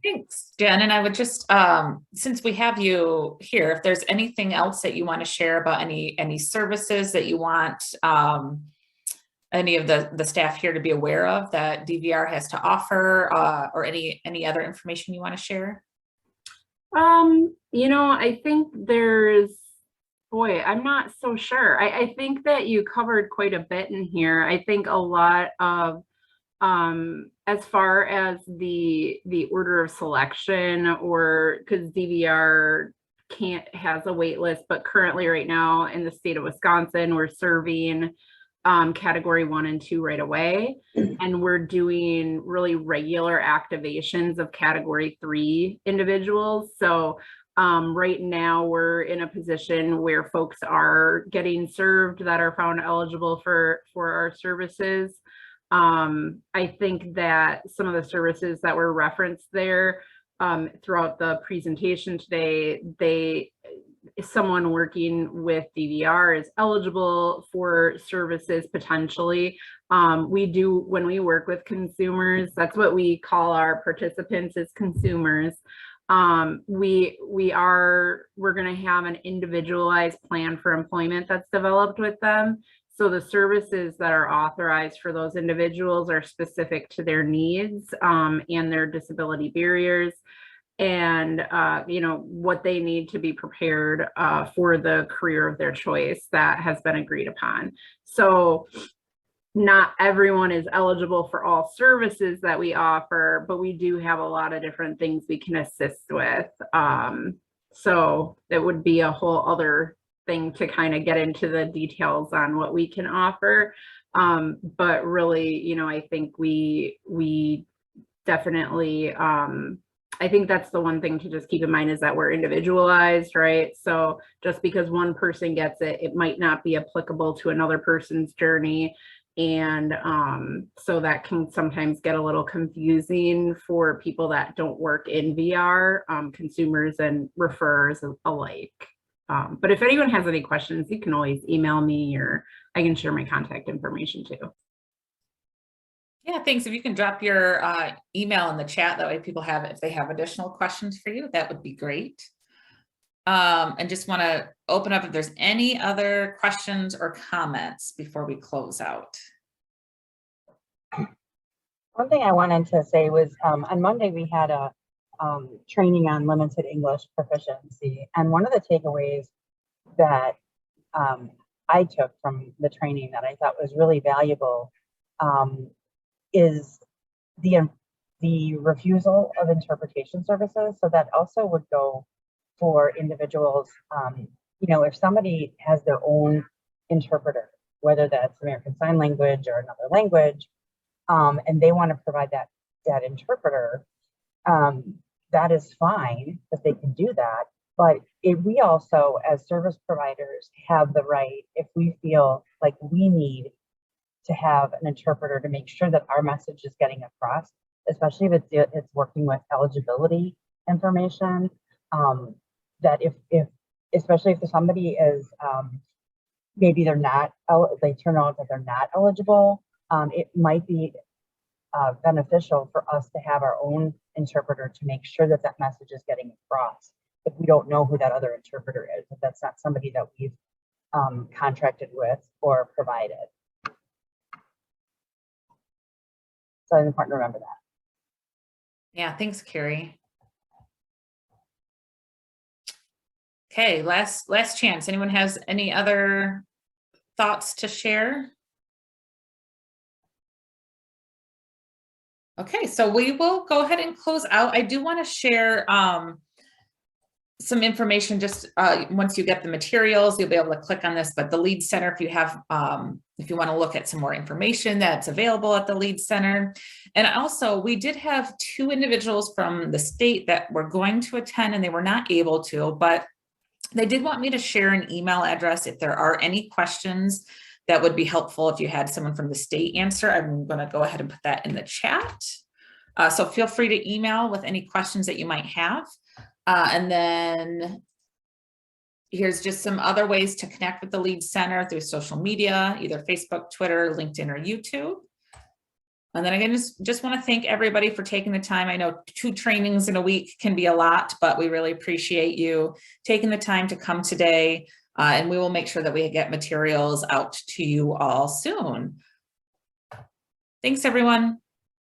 [SPEAKER 1] Thanks, Jen. And I would just, since we have you here, if there's anything else that you want to share about any services that you want any of the staff here to be aware of that DVR has to offer, or any other information you want to share?
[SPEAKER 7] I think I'm not so sure. I think that you covered quite a bit in here. I think a lot of, as far as the order of selection, or because DVR has a wait list, but currently right now in the state of Wisconsin, we're serving category 1 and 2 right away. And we're doing really regular activations of category 3 individuals. So right now we're in a position where folks are getting served that are found eligible for our services. I think that some of the services that were referenced there throughout the presentation today, someone working with DVR is eligible for services potentially. When we work with consumers, that's what we call our participants, as consumers. We're going to have an individualized plan for employment that's developed with them. So the services that are authorized for those individuals are specific to their needs and their disability barriers. and you know, what they need to be prepared for the career of their choice that has been agreed upon. So not everyone is eligible for all services that we offer, but we do have a lot of different things we can assist with. So it would be a whole other thing to kind of get into the details on what we can offer. But really, you know, I think we definitely, I think that's the one thing to just keep in mind, is that we're individualized, right? So just because one person gets it, it might not be applicable to another person's journey. And so that can sometimes get a little confusing for people that don't work in VR, consumers and referrers alike. But if anyone has any questions, you can always email me, or I can share my contact information too.
[SPEAKER 1] Yeah, thanks. If you can drop your email in the chat, that way people have, if they have additional questions for you, that would be great. And just want to open up if there's any other questions or comments before we close out.
[SPEAKER 4] One thing I wanted to say was on Monday we had a training on limited English proficiency, and one of the takeaways that I took from the training that I thought was really valuable is the refusal of interpretation services. So that also would go for individuals, you know, if somebody has their own interpreter, whether that's American Sign Language or another language, and they want to provide that interpreter, that is fine that they can do that. But we also, as service providers, have the right, if we feel like we need to have an interpreter to make sure that our message is getting across, especially if it's working with eligibility information, that especially if somebody is, maybe they're not, they turn out that they're not eligible, it might be beneficial for us to have our own interpreter to make sure that that message is getting across. If we don't know who that other interpreter is, if that's not somebody that we've contracted with or provided. So it's important to remember that.
[SPEAKER 1] Yeah, thanks, Carrie. Okay, last chance. Anyone has any other thoughts to share? Okay, so we will go ahead and close out. I do want to share some information. Just once you get the materials, you'll be able to click on this, but the Lead Center, if you have, if you want to look at some more information, that's available at the Lead Center. And also, we did have 2 individuals from the state that were going to attend and they were not able to, but they did want me to share an email address if there are any questions that would be helpful if you had someone from the state answer. I'm going to go ahead and put that in the chat. So feel free to email with any questions that you might have. And then here's just some other ways to connect with the Lead Center through social media, either Facebook, Twitter, LinkedIn, or YouTube. And then again, just want to thank everybody for taking the time. I know 2 trainings in a week can be a lot, but we really appreciate you taking the time to come today. And we will make sure that we get materials out to you all soon. Thanks, everyone.